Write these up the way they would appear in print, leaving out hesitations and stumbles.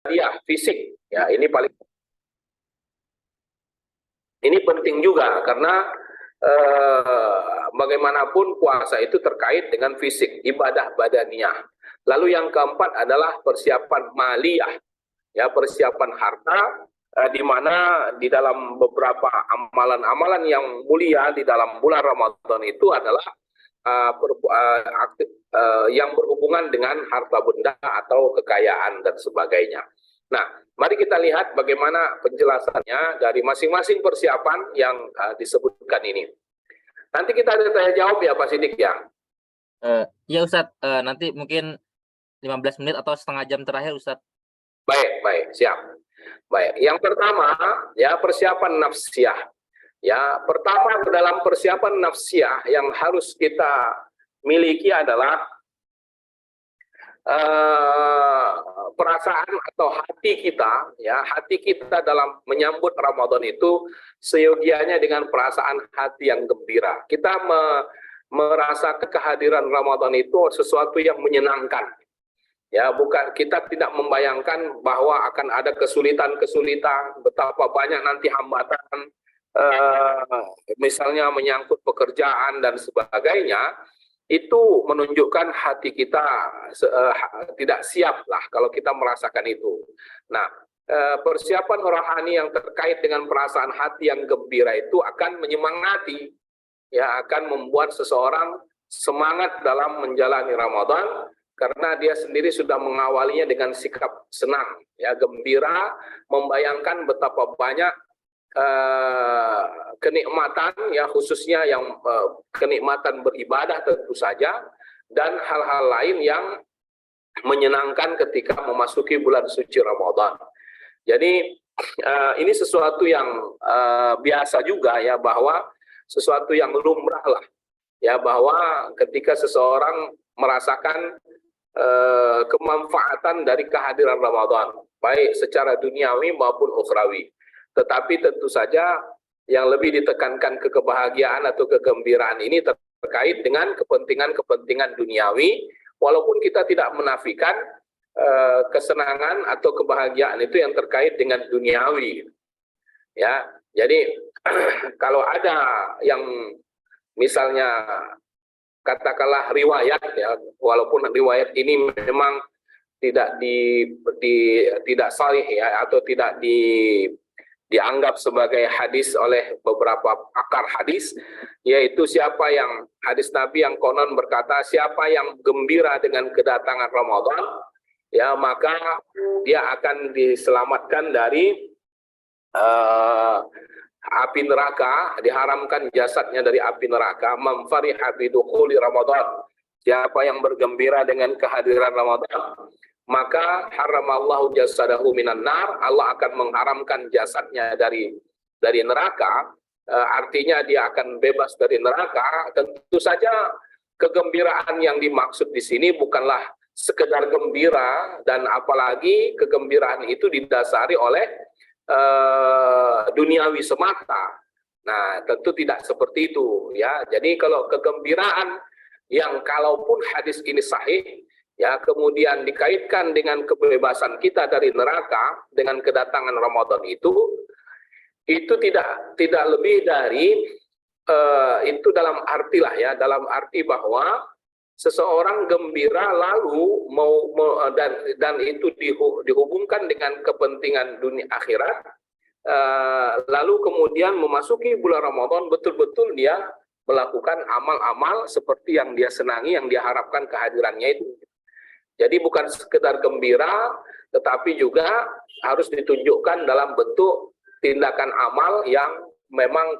dia fisik. Ya, ini penting juga karena bagaimanapun puasa itu terkait dengan fisik, ibadah badaniah. Lalu yang keempat adalah persiapan maliyah, ya, persiapan harta, di mana di dalam beberapa amalan-amalan yang mulia di dalam bulan Ramadan itu adalah yang berhubungan dengan harta benda atau kekayaan dan sebagainya. Nah, mari kita lihat bagaimana penjelasannya dari masing-masing persiapan yang disebutkan ini. Nanti kita ada tanya jawab ya Pak Sidik ya. Ya Ustadz, nanti mungkin 15 menit atau setengah jam terakhir Ustadz. Baik, siap. Baik, yang pertama ya persiapan nafsiyah. Ya, pertama dalam persiapan nafsiyah yang harus kita miliki adalah perasaan atau hati kita, ya, hati kita dalam menyambut Ramadan itu seyogianya dengan perasaan hati yang gembira. Kita merasakan kehadiran Ramadan itu sesuatu yang menyenangkan. Ya, bukan, kita tidak membayangkan bahwa akan ada kesulitan-kesulitan, betapa banyak nanti hambatan, misalnya menyangkut pekerjaan dan sebagainya. Itu menunjukkan hati kita tidak siap lah kalau kita merasakan itu. Nah, persiapan rohani yang terkait dengan perasaan hati yang gembira itu akan menyemangati, ya, akan membuat seseorang semangat dalam menjalani Ramadan karena dia sendiri sudah mengawalinya dengan sikap senang, ya, gembira, membayangkan betapa banyak kenikmatan, ya, khususnya yang kenikmatan beribadah tentu saja, dan hal-hal lain yang menyenangkan ketika memasuki bulan suci Ramadan. Jadi ini sesuatu yang biasa juga, ya, bahwa sesuatu yang lumrah lah, ya, bahwa ketika seseorang merasakan kemanfaatan dari kehadiran Ramadan, baik secara duniawi maupun ukhrawi. Tetapi tentu saja yang lebih ditekankan ke kebahagiaan atau kegembiraan ini terkait dengan kepentingan-kepentingan duniawi, walaupun kita tidak menafikan kesenangan atau kebahagiaan itu yang terkait dengan duniawi. Ya, jadi kalau ada yang misalnya katakanlah riwayat, ya, walaupun riwayat ini memang tidak tidak sahih, ya, atau tidak dianggap sebagai hadis oleh beberapa pakar hadis, yaitu siapa yang hadis Nabi yang konon berkata siapa yang gembira dengan kedatangan Ramadan, ya, maka dia akan diselamatkan dari api neraka, diharamkan jasadnya dari api neraka. Man fariha bidukhuli Ramadan, siapa yang bergembira dengan kehadiran Ramadan, maka haramallahu jasadahu minan nar, Allah akan mengharamkan jasadnya dari neraka. Artinya dia akan bebas dari neraka. Tentu saja kegembiraan yang dimaksud di sini bukanlah sekedar gembira, dan apalagi kegembiraan itu didasari oleh duniawi semata. Nah, tentu tidak seperti itu, ya. Jadi kalau kegembiraan yang kalaupun hadis ini sahih, ya, kemudian dikaitkan dengan kebebasan kita dari neraka dengan kedatangan Ramadan itu tidak lebih dari itu dalam arti lah, ya, dalam arti bahwa seseorang gembira lalu dan itu dihubungkan dengan kepentingan dunia akhirat, lalu kemudian memasuki bulan Ramadan betul-betul dia melakukan amal-amal seperti yang dia senangi, yang dia harapkan kehadirannya itu. Jadi bukan sekedar gembira, tetapi juga harus ditunjukkan dalam bentuk tindakan amal yang memang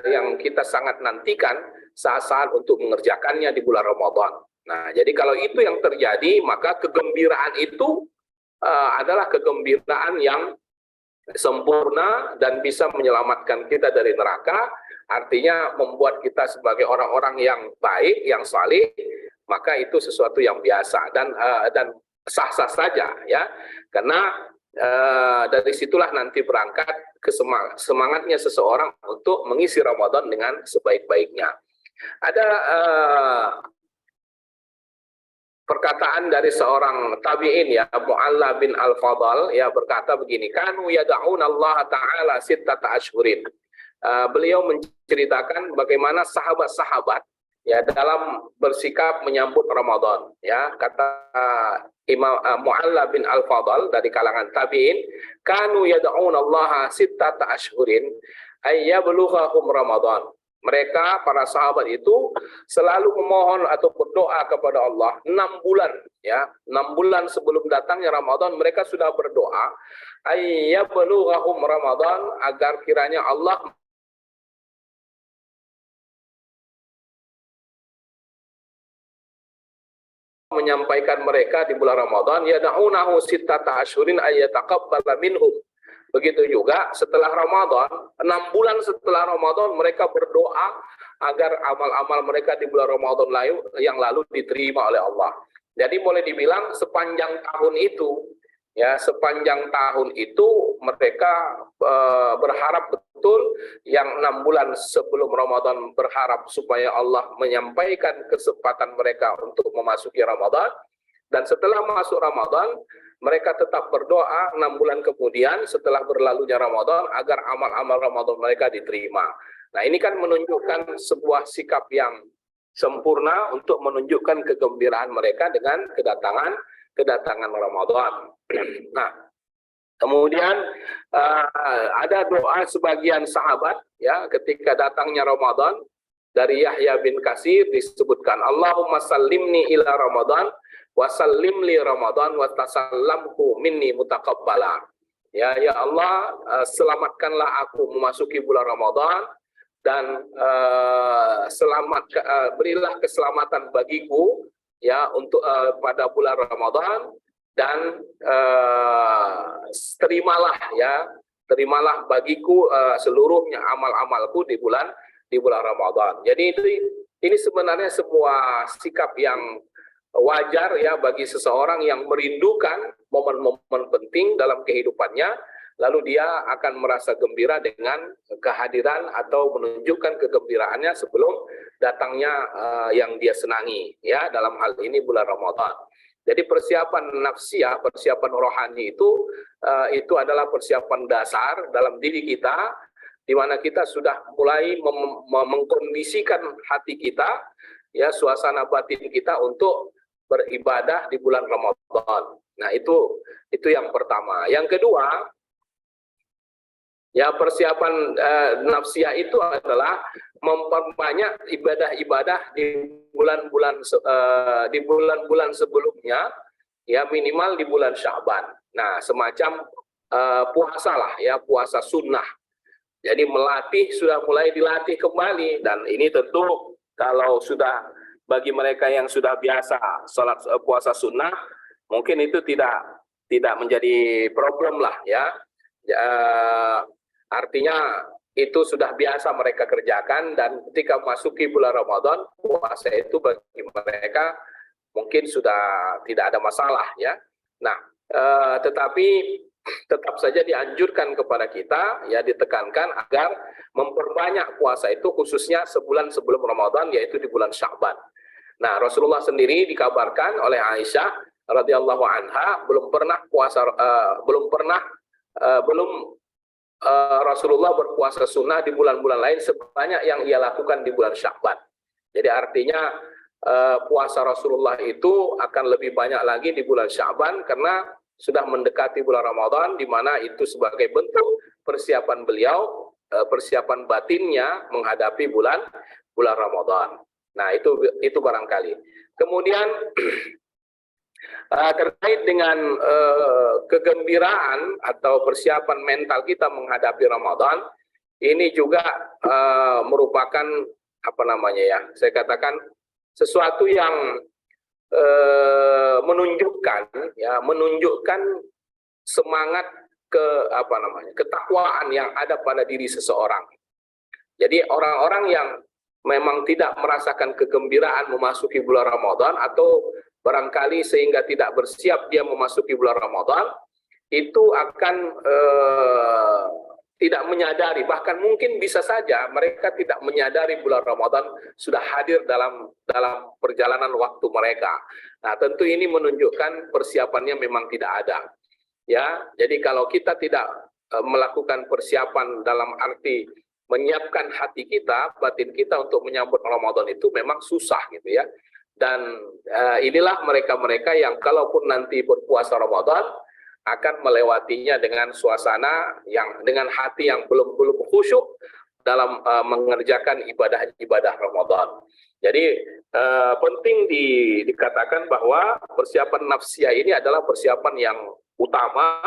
yang kita sangat nantikan saat-saat untuk mengerjakannya di bulan Ramadan. Nah, jadi kalau itu yang terjadi, maka kegembiraan itu adalah kegembiraan yang sempurna dan bisa menyelamatkan kita dari neraka, artinya membuat kita sebagai orang-orang yang baik, yang saleh, maka itu sesuatu yang biasa dan sah-sah saja, ya, karena dari situlah nanti berangkat semangatnya seseorang untuk mengisi Ramadan dengan sebaik-baiknya. Ada perkataan dari seorang tabi'in ya, Mu'alla bin Al-Fadal ya, berkata begini, kanu yad'una Allah Ta'ala sittata ashhurin. Beliau menceritakan bagaimana sahabat-sahabat ya dalam bersikap menyambut Ramadan ya. Kata Imam Mu'alla bin Al-Fadal dari kalangan tabi'in, kanu yad'una Allah sittata ashhurin ay yablughahum Ramadan. Mereka, para sahabat itu selalu memohon atau berdoa kepada Allah 6 bulan ya, 6 bulan sebelum datangnya Ramadan mereka sudah berdoa ayyabalughahum Ramadan, agar kiranya Allah menyampaikan mereka di bulan Ramadan, yad'unahu sittata asyhurin ayyataqabbala minhum. Begitu juga setelah Ramadan, 6 bulan setelah Ramadan mereka berdoa agar amal-amal mereka di bulan Ramadan yang lalu diterima oleh Allah. Jadi boleh dibilang sepanjang tahun itu, ya sepanjang tahun itu mereka berharap betul yang 6 bulan sebelum Ramadan berharap supaya Allah menyampaikan kesempatan mereka untuk memasuki Ramadan. Dan setelah masuk Ramadan, mereka tetap berdoa 6 bulan kemudian setelah berlalunya Ramadan agar amal-amal Ramadan mereka diterima. Nah, ini kan menunjukkan sebuah sikap yang sempurna untuk menunjukkan kegembiraan mereka dengan kedatangan Ramadan. Nah, kemudian ada doa sebagian sahabat ya ketika datangnya Ramadan. Dari Yahya bin Katsir disebutkan, Allahumma sallimni ila Ramadan wa sallim li Ramadan wa tasallamhu minni mutaqabbala. Ya Allah, selamatkanlah aku memasuki bulan Ramadan dan berilah keselamatan bagiku ya untuk pada bulan Ramadan, dan terimalah bagiku seluruhnya amal-amalku di bulan Ramadan. Jadi ini sebenarnya sebuah sikap yang wajar ya bagi seseorang yang merindukan momen-momen penting dalam kehidupannya, lalu dia akan merasa gembira dengan kehadiran atau menunjukkan kegembiraannya sebelum datangnya yang dia senangi ya, dalam hal ini bulan Ramadan. Jadi persiapan nafsiyah, persiapan rohani itu adalah persiapan dasar dalam diri kita, di mana kita sudah mulai mengkondisikan hati kita, ya suasana batin kita untuk beribadah di bulan Ramadan. Nah itu yang pertama. Yang kedua, ya persiapan nafsiyah itu adalah memperbanyak ibadah-ibadah di bulan-bulan sebelumnya, ya minimal di bulan Sya'ban. Nah semacam puasa lah ya, puasa sunnah. Jadi sudah mulai dilatih kembali, dan ini tentu kalau sudah bagi mereka yang sudah biasa sholat puasa sunnah, mungkin itu tidak menjadi problem lah ya. Artinya itu sudah biasa mereka kerjakan, dan ketika masuki bulan Ramadan, puasa itu bagi mereka mungkin sudah tidak ada masalah ya. Nah, tetapi tetap saja dianjurkan kepada kita, ya ditekankan agar memperbanyak puasa itu khususnya sebulan sebelum Ramadan, yaitu di bulan Sya'ban. Nah, Rasulullah sendiri dikabarkan oleh Aisyah radhiyallahu anha Rasulullah berpuasa sunnah di bulan-bulan lain sebanyak yang ia lakukan di bulan Sya'ban. Jadi artinya puasa Rasulullah itu akan lebih banyak lagi di bulan Sya'ban karena sudah mendekati bulan Ramadan, di mana itu sebagai bentuk persiapan beliau, persiapan batinnya menghadapi bulan Ramadan. Nah, itu barangkali. Kemudian terkait dengan kegembiraan atau persiapan mental kita menghadapi Ramadan, ini juga merupakan saya katakan sesuatu yang menunjukkan semangat ketakwaan yang ada pada diri seseorang. Jadi orang-orang yang memang tidak merasakan kegembiraan memasuki bulan Ramadan, atau barangkali sehingga tidak bersiap dia memasuki bulan Ramadan, itu akan tidak menyadari, bahkan mungkin bisa saja mereka tidak menyadari bulan Ramadan sudah hadir dalam perjalanan waktu mereka. Nah, tentu ini menunjukkan persiapannya memang tidak ada. Ya, jadi kalau kita tidak melakukan persiapan dalam arti menyiapkan hati kita, batin kita untuk menyambut Ramadan itu memang susah gitu ya. Dan inilah mereka-mereka yang kalaupun nanti berpuasa Ramadan akan melewatinya dengan suasana yang dengan hati yang belum khusyuk dalam mengerjakan ibadah-ibadah Ramadan. Jadi penting dikatakan bahwa persiapan nafsiyah ini adalah persiapan yang utama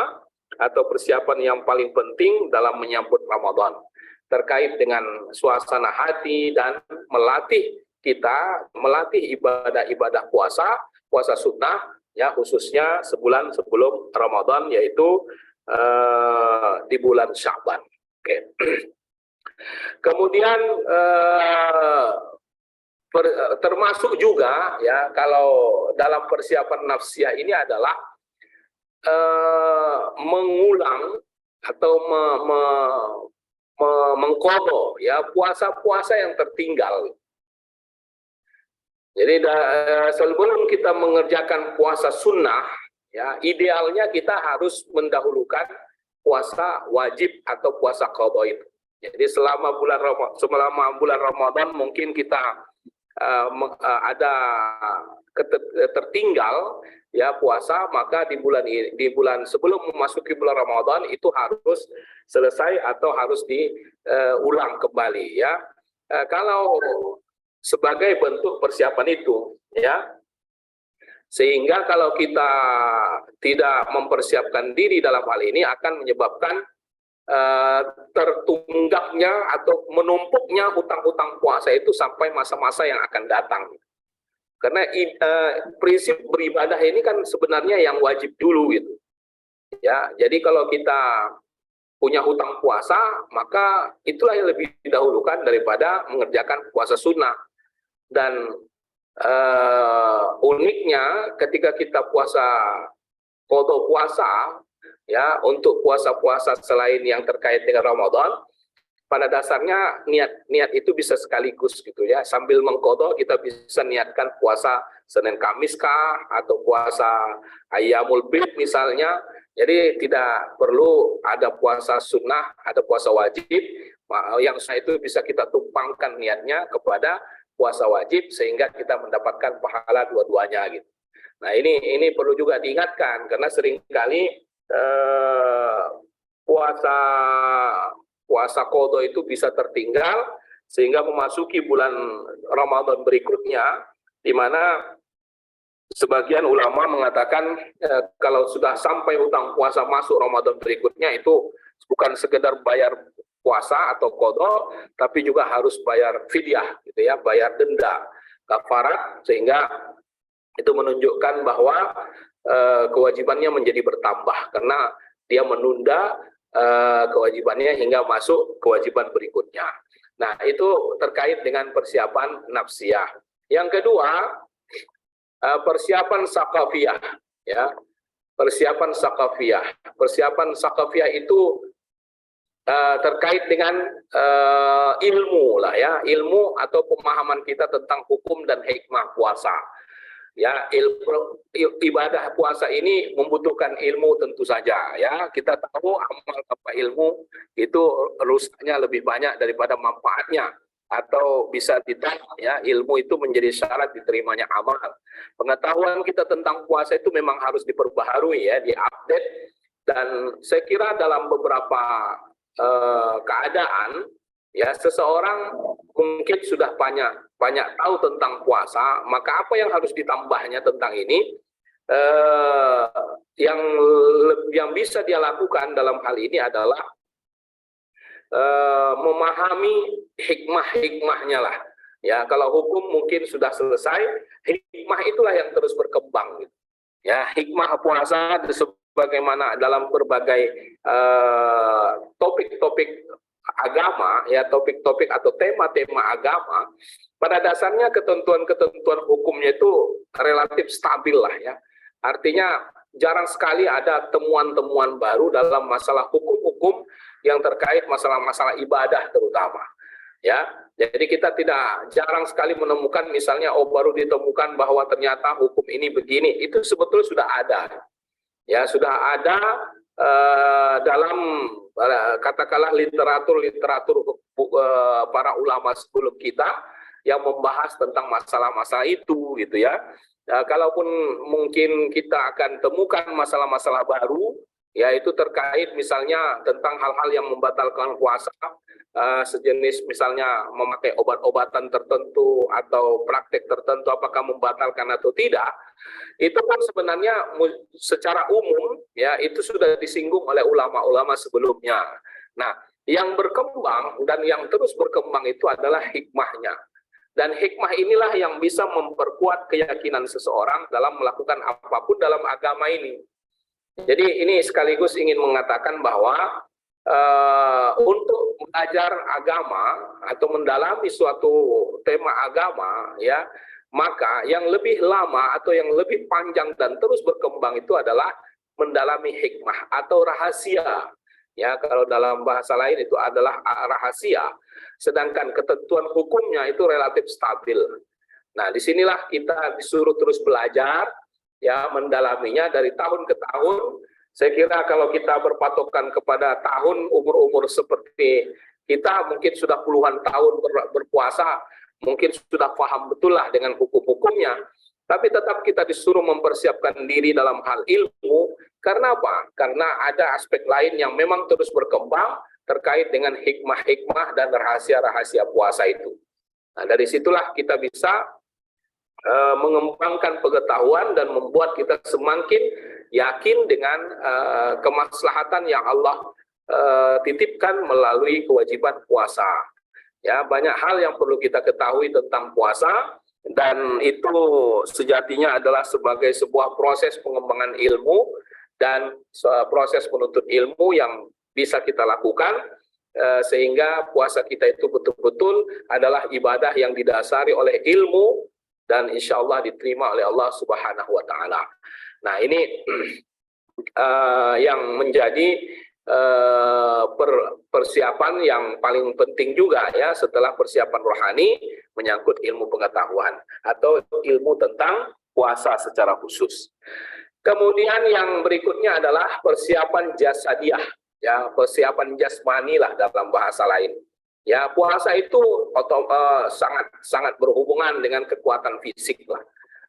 atau persiapan yang paling penting dalam menyambut Ramadan, terkait dengan suasana hati dan melatih ibadah-ibadah puasa sunnah, ya, khususnya sebulan sebelum Ramadan, yaitu di bulan Sya'ban. Oke. Kemudian termasuk juga ya, kalau dalam persiapan nafsiyah ini adalah mengulang atau mengqadha ya puasa-puasa yang tertinggal. Jadi sebelum kita mengerjakan puasa sunnah, ya idealnya kita harus mendahulukan puasa wajib atau puasa qadha itu. Jadi selama bulan Ramadan mungkin kita ada tertinggal ya puasa, maka di bulan sebelum memasuki bulan Ramadan itu harus selesai atau harus diulang kembali ya. Kalau sebagai bentuk persiapan itu ya, sehingga kalau kita tidak mempersiapkan diri dalam hal ini akan menyebabkan tertunggaknya atau menumpuknya hutang-hutang puasa itu sampai masa-masa yang akan datang. Karena prinsip beribadah ini kan sebenarnya yang wajib dulu gitu ya. Jadi kalau kita punya hutang puasa, maka itulah yang lebih didahulukan daripada mengerjakan puasa sunnah. Dan uniknya ketika kita qadha puasa ya, untuk puasa-puasa selain yang terkait dengan Ramadan, pada dasarnya niat itu bisa sekaligus gitu ya. Sambil mengqadha kita bisa niatkan puasa Senin Kamis kah, atau puasa Ayyamul Bid misalnya. Jadi tidak perlu ada puasa sunnah, ada puasa wajib. Yang itu bisa kita tumpangkan niatnya kepada puasa wajib sehingga kita mendapatkan pahala dua-duanya gitu. Nah, ini perlu juga diingatkan karena seringkali puasa qadha itu bisa tertinggal sehingga memasuki bulan Ramadan berikutnya, di mana sebagian ulama mengatakan kalau sudah sampai hutang puasa masuk Ramadan berikutnya itu bukan sekedar bayar puasa atau qadha, tapi juga harus bayar fidyah gitu ya, bayar denda kafarat, sehingga itu menunjukkan bahwa kewajibannya menjadi bertambah karena dia menunda kewajibannya hingga masuk kewajiban berikutnya. Nah, itu terkait dengan persiapan nafsiyah. Yang kedua, persiapan sakafiyah ya. Persiapan sakafiyah itu terkait dengan ilmu lah ya, ilmu atau pemahaman kita tentang hukum dan hikmah puasa. Ya, ibadah puasa ini membutuhkan ilmu tentu saja ya. Kita tahu amal tanpa ilmu itu rusaknya lebih banyak daripada manfaatnya, atau bisa tidak ya, ilmu itu menjadi syarat diterimanya amal. Pengetahuan kita tentang puasa itu memang harus diperbaharui ya, diupdate, dan saya kira dalam beberapa keadaan ya, seseorang mungkin sudah banyak tahu tentang puasa, maka apa yang harus ditambahnya tentang ini, yang bisa dia lakukan dalam hal ini adalah memahami hikmah-hikmahnya lah ya. Kalau hukum mungkin sudah selesai, hikmah itulah yang terus berkembang gitu. Ya, hikmah puasa sebagaimana dalam berbagai topik-topik agama ya, topik-topik atau tema-tema agama, pada dasarnya ketentuan-ketentuan hukumnya itu relatif stabil lah ya. Artinya jarang sekali ada temuan-temuan baru dalam masalah hukum-hukum yang terkait masalah-masalah ibadah terutama. Ya, jadi kita jarang sekali menemukan misalnya baru ditemukan bahwa ternyata hukum ini begini, itu sebetulnya sudah ada. Ya, sudah ada dalam katakanlah literatur para ulama sebelum kita yang membahas tentang masalah-masalah itu gitu ya. Kalaupun mungkin kita akan temukan masalah-masalah baru, yaitu terkait misalnya tentang hal-hal yang membatalkan puasa, sejenis misalnya memakai obat-obatan tertentu atau praktek tertentu apakah membatalkan atau tidak, itu kan sebenarnya secara umum ya itu sudah disinggung oleh ulama-ulama sebelumnya. Nah, yang berkembang dan yang terus berkembang itu adalah hikmahnya. Dan hikmah inilah yang bisa memperkuat keyakinan seseorang dalam melakukan apapun dalam agama ini. Jadi ini sekaligus ingin mengatakan bahwa untuk belajar agama atau mendalami suatu tema agama, ya, maka yang lebih lama atau yang lebih panjang dan terus berkembang itu adalah mendalami hikmah atau rahasia. Ya, kalau dalam bahasa lain itu adalah rahasia. Sedangkan ketentuan hukumnya itu relatif stabil. Nah, disinilah kita disuruh terus belajar, ya, mendalaminya dari tahun ke tahun. Saya kira kalau kita berpatokan kepada tahun umur-umur seperti kita, mungkin sudah puluhan tahun berpuasa, mungkin sudah paham betul lah dengan hukum-hukumnya. Tapi tetap kita disuruh mempersiapkan diri dalam hal ilmu. Karena apa? Karena ada aspek lain yang memang terus berkembang terkait dengan hikmah-hikmah dan rahasia-rahasia puasa itu. Nah, dari situlah kita bisa mengembangkan pengetahuan dan membuat kita semakin yakin dengan kemaslahatan yang Allah titipkan melalui kewajiban puasa. Ya, banyak hal yang perlu kita ketahui tentang puasa, dan itu sejatinya adalah sebagai sebuah proses pengembangan ilmu dan proses penuntut ilmu yang bisa kita lakukan sehingga puasa kita itu betul-betul adalah ibadah yang didasari oleh ilmu dan insya Allah diterima oleh Allah Subhanahu wa Ta'ala. Nah, ini yang menjadi persiapan yang paling penting juga ya setelah persiapan rohani menyangkut ilmu pengetahuan atau ilmu tentang puasa secara khusus. Kemudian yang berikutnya adalah persiapan jasadiah, ya, persiapan jasmani lah dalam bahasa lain. Ya, puasa itu sangat berhubungan dengan kekuatan fisik lah.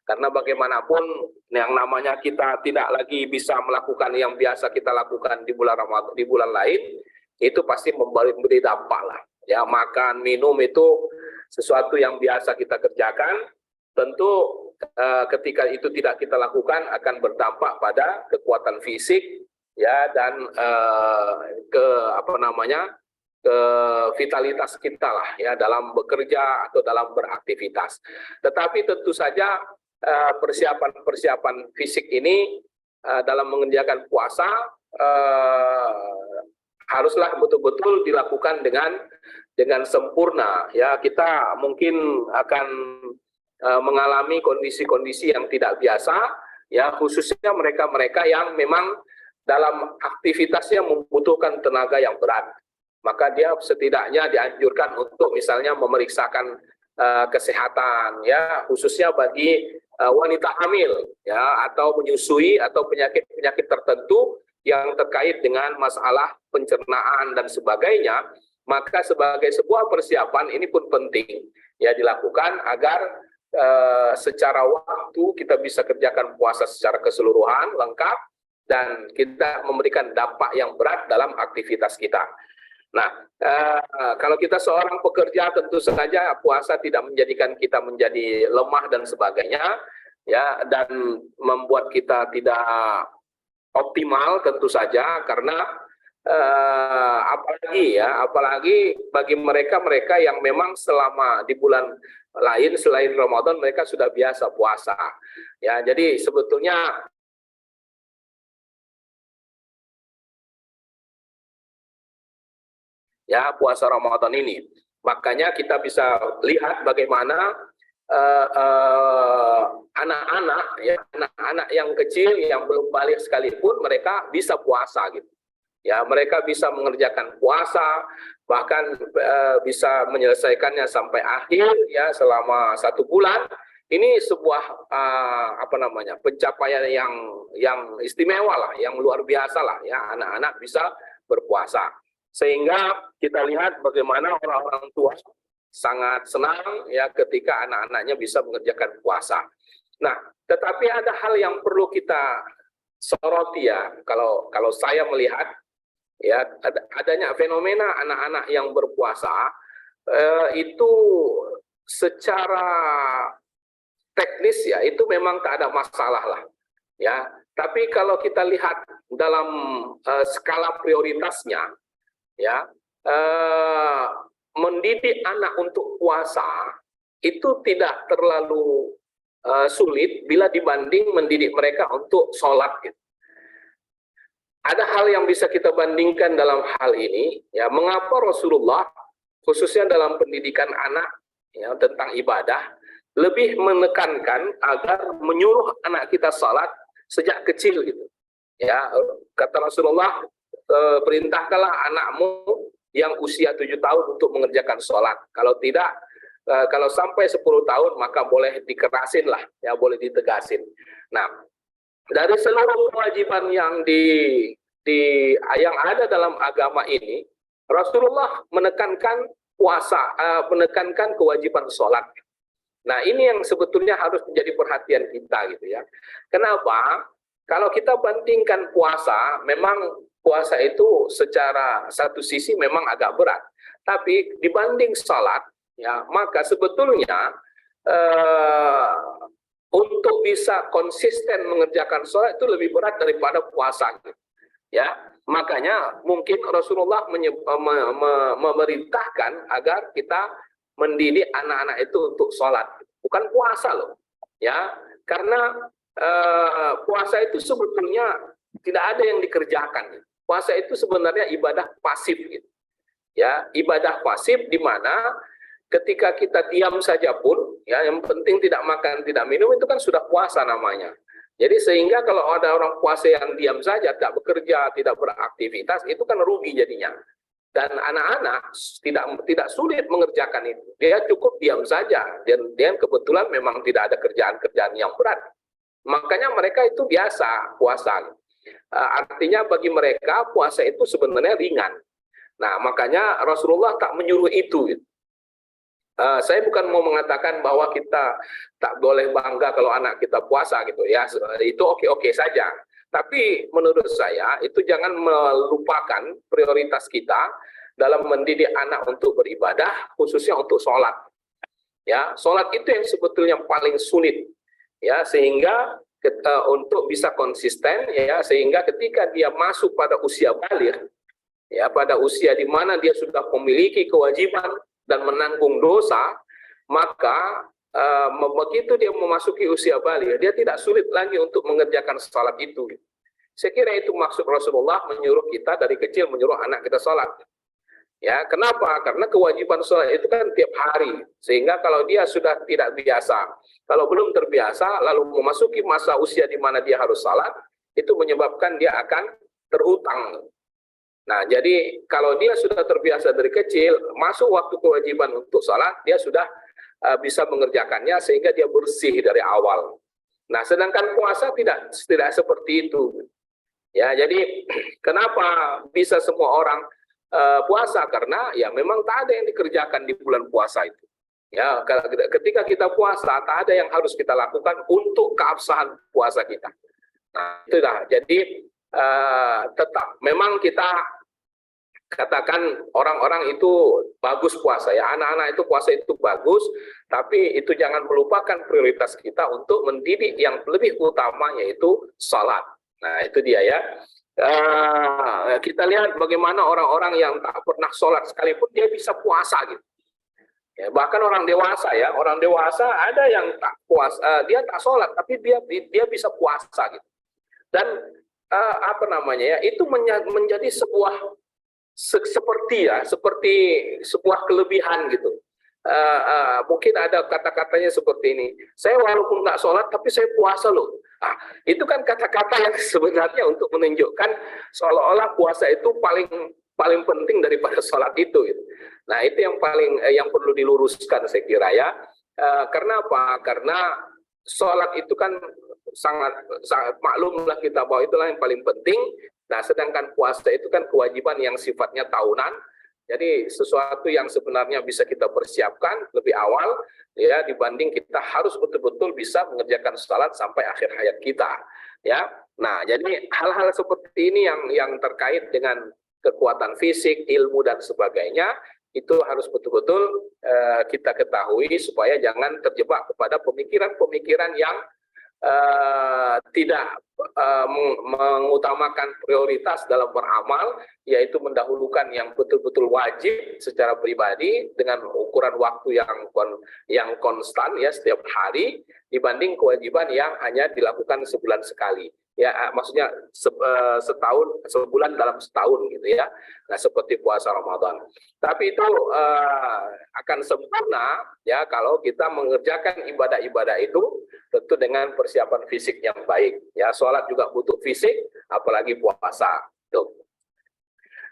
Karena bagaimanapun yang namanya kita tidak lagi bisa melakukan yang biasa kita lakukan di bulan Ramadan, di bulan lain, itu pasti memberi dampak lah. Ya, makan, minum itu sesuatu yang biasa kita kerjakan, tentu ketika itu tidak kita lakukan akan berdampak pada kekuatan fisik, ya, dan ke vitalitas kita lah ya dalam bekerja atau dalam beraktivitas. Tetapi tentu saja persiapan fisik ini dalam mengerjakan puasa haruslah betul-betul dilakukan dengan sempurna. Ya, kita mungkin akan mengalami kondisi-kondisi yang tidak biasa, ya, khususnya mereka-mereka yang memang dalam aktivitasnya membutuhkan tenaga yang berat. Maka dia setidaknya dianjurkan untuk misalnya memeriksakan kesehatan, ya, khususnya bagi wanita hamil, ya, atau menyusui atau penyakit-penyakit tertentu yang terkait dengan masalah pencernaan dan sebagainya. Maka sebagai sebuah persiapan ini pun penting ya dilakukan agar secara waktu kita bisa kerjakan puasa secara keseluruhan lengkap dan kita memberikan dampak yang berat dalam aktivitas kita. Nah, kalau kita seorang pekerja tentu saja puasa tidak menjadikan kita menjadi lemah dan sebagainya, ya, dan membuat kita tidak optimal tentu saja karena apalagi bagi mereka yang memang selama di bulan lain selain Ramadan mereka sudah biasa puasa. Ya, jadi sebetulnya ya puasa Ramadan ini. Makanya kita bisa lihat bagaimana anak-anak yang kecil yang belum balik sekalipun mereka bisa puasa gitu. Ya, mereka bisa mengerjakan puasa, bahkan bisa menyelesaikannya sampai akhir ya selama 1 bulan. Ini sebuah pencapaian yang istimewa lah, yang luar biasa lah ya, anak-anak bisa berpuasa. Sehingga kita lihat bagaimana orang-orang tua sangat senang ya ketika anak-anaknya bisa mengerjakan puasa. Nah, tetapi ada hal yang perlu kita soroti ya, kalau saya melihat ya adanya fenomena anak-anak yang berpuasa itu secara teknis ya itu memang tak ada masalah lah ya, tapi kalau kita lihat dalam skala prioritasnya ya, mendidik anak untuk puasa itu tidak terlalu sulit bila dibanding mendidik mereka untuk sholat gitu. Ada hal yang bisa kita bandingkan dalam hal ini ya, mengapa Rasulullah khususnya dalam pendidikan anak ya tentang ibadah lebih menekankan agar menyuruh anak kita salat sejak kecil gitu. Ya, kata Rasulullah, perintahkanlah anakmu yang usia 7 tahun untuk mengerjakan salat. Kalau tidak, kalau sampai 10 tahun maka boleh dikerasin lah, ya boleh ditegasin. Nah, dari seluruh kewajiban yang yang ada dalam agama ini, Rasulullah menekankan puasa, menekankan kewajiban sholat. Nah, ini yang sebetulnya harus menjadi perhatian kita gitu ya. Kenapa? Kalau kita bandingkan puasa, memang puasa itu secara satu sisi memang agak berat. Tapi dibanding sholat, ya maka sebetulnya untuk bisa konsisten mengerjakan sholat itu lebih berat daripada puasa. Ya, makanya mungkin Rasulullah memerintahkan agar kita mendidik anak-anak itu untuk sholat, bukan puasa loh. Ya, karena puasa itu sebetulnya tidak ada yang dikerjakan. Puasa itu sebenarnya ibadah pasif, gitu. Ya, ibadah pasif di mana ketika kita diam saja pun, ya yang penting tidak makan, tidak minum itu kan sudah puasa namanya. Jadi sehingga kalau ada orang puasa yang diam saja, tidak bekerja, tidak beraktivitas, itu kan rugi jadinya. Dan anak-anak tidak sulit mengerjakan itu. Dia cukup diam saja. Dan dia kebetulan memang tidak ada kerjaan-kerjaan yang berat. Makanya mereka itu biasa puasa. Artinya bagi mereka puasa itu sebenarnya ringan. Nah, makanya Rasulullah tak menyuruh itu. Saya bukan mau mengatakan bahwa kita tak boleh bangga kalau anak kita puasa gitu ya, itu oke-oke saja. Tapi menurut saya itu jangan melupakan prioritas kita dalam mendidik anak untuk beribadah, khususnya untuk sholat. Ya, sholat itu yang sebetulnya paling sulit ya, sehingga untuk bisa konsisten ya, sehingga ketika dia masuk pada usia baligh ya, pada usia di mana dia sudah memiliki kewajiban dan menanggung dosa, maka begitu dia memasuki usia baligh, dia tidak sulit lagi untuk mengerjakan salat itu. Saya kira itu maksud Rasulullah menyuruh kita dari kecil, menyuruh anak kita salat. Ya, kenapa? Karena kewajiban salat itu kan tiap hari, sehingga kalau dia sudah tidak biasa, kalau belum terbiasa, lalu memasuki masa usia di mana dia harus salat, itu menyebabkan dia akan terhutang. Nah, jadi kalau dia sudah terbiasa dari kecil, masuk waktu kewajiban untuk sholat, dia sudah bisa mengerjakannya sehingga dia bersih dari awal. Nah, sedangkan puasa tidak seperti itu. Ya, jadi kenapa bisa semua orang puasa? Karena ya memang tak ada yang dikerjakan di bulan puasa itu. Ya, ketika kita puasa, tak ada yang harus kita lakukan untuk keabsahan puasa kita. Nah, itu dah. Jadi tetap memang kita katakan orang-orang itu bagus puasa ya, anak-anak itu puasa itu bagus, tapi itu jangan melupakan prioritas kita untuk mendidik yang lebih utama, yaitu salat. Nah, itu dia ya. Kita lihat bagaimana orang-orang yang tak pernah sholat sekalipun dia bisa puasa gitu. Ya, bahkan orang dewasa ya, orang dewasa ada yang tak puasa, dia tak sholat tapi dia bisa puasa gitu. Dan itu menjadi sebuah seperti sebuah kelebihan gitu. Mungkin ada kata-katanya seperti ini, saya walaupun nggak sholat tapi saya puasa loh. Nah, itu kan kata-kata yang sebenarnya untuk menunjukkan seolah-olah puasa itu paling penting daripada sholat itu. Gitu. Nah, itu yang yang perlu diluruskan saya kira ya. Karena apa? Karena sholat itu kan sangat maklumlah kita bahwa itulah yang paling penting. Nah, sedangkan puasa itu kan kewajiban yang sifatnya tahunan. Jadi sesuatu yang sebenarnya bisa kita persiapkan lebih awal ya dibanding kita harus betul-betul bisa mengerjakan salat sampai akhir hayat kita ya. Nah, jadi hal-hal seperti ini yang terkait dengan kekuatan fisik, ilmu dan sebagainya itu harus betul-betul kita ketahui supaya jangan terjebak kepada pemikiran-pemikiran yang tidak mengutamakan prioritas dalam beramal, yaitu mendahulukan yang betul-betul wajib secara pribadi dengan ukuran waktu yang konstan ya setiap hari dibanding kewajiban yang hanya dilakukan sebulan sekali. Ya, maksudnya sebulan dalam setahun gitu ya. Nah, seperti puasa Ramadan. Tapi itu akan sempurna ya kalau kita mengerjakan ibadah-ibadah itu tentu dengan persiapan fisik yang baik. Ya, sholat juga butuh fisik, apalagi puasa. Tuh.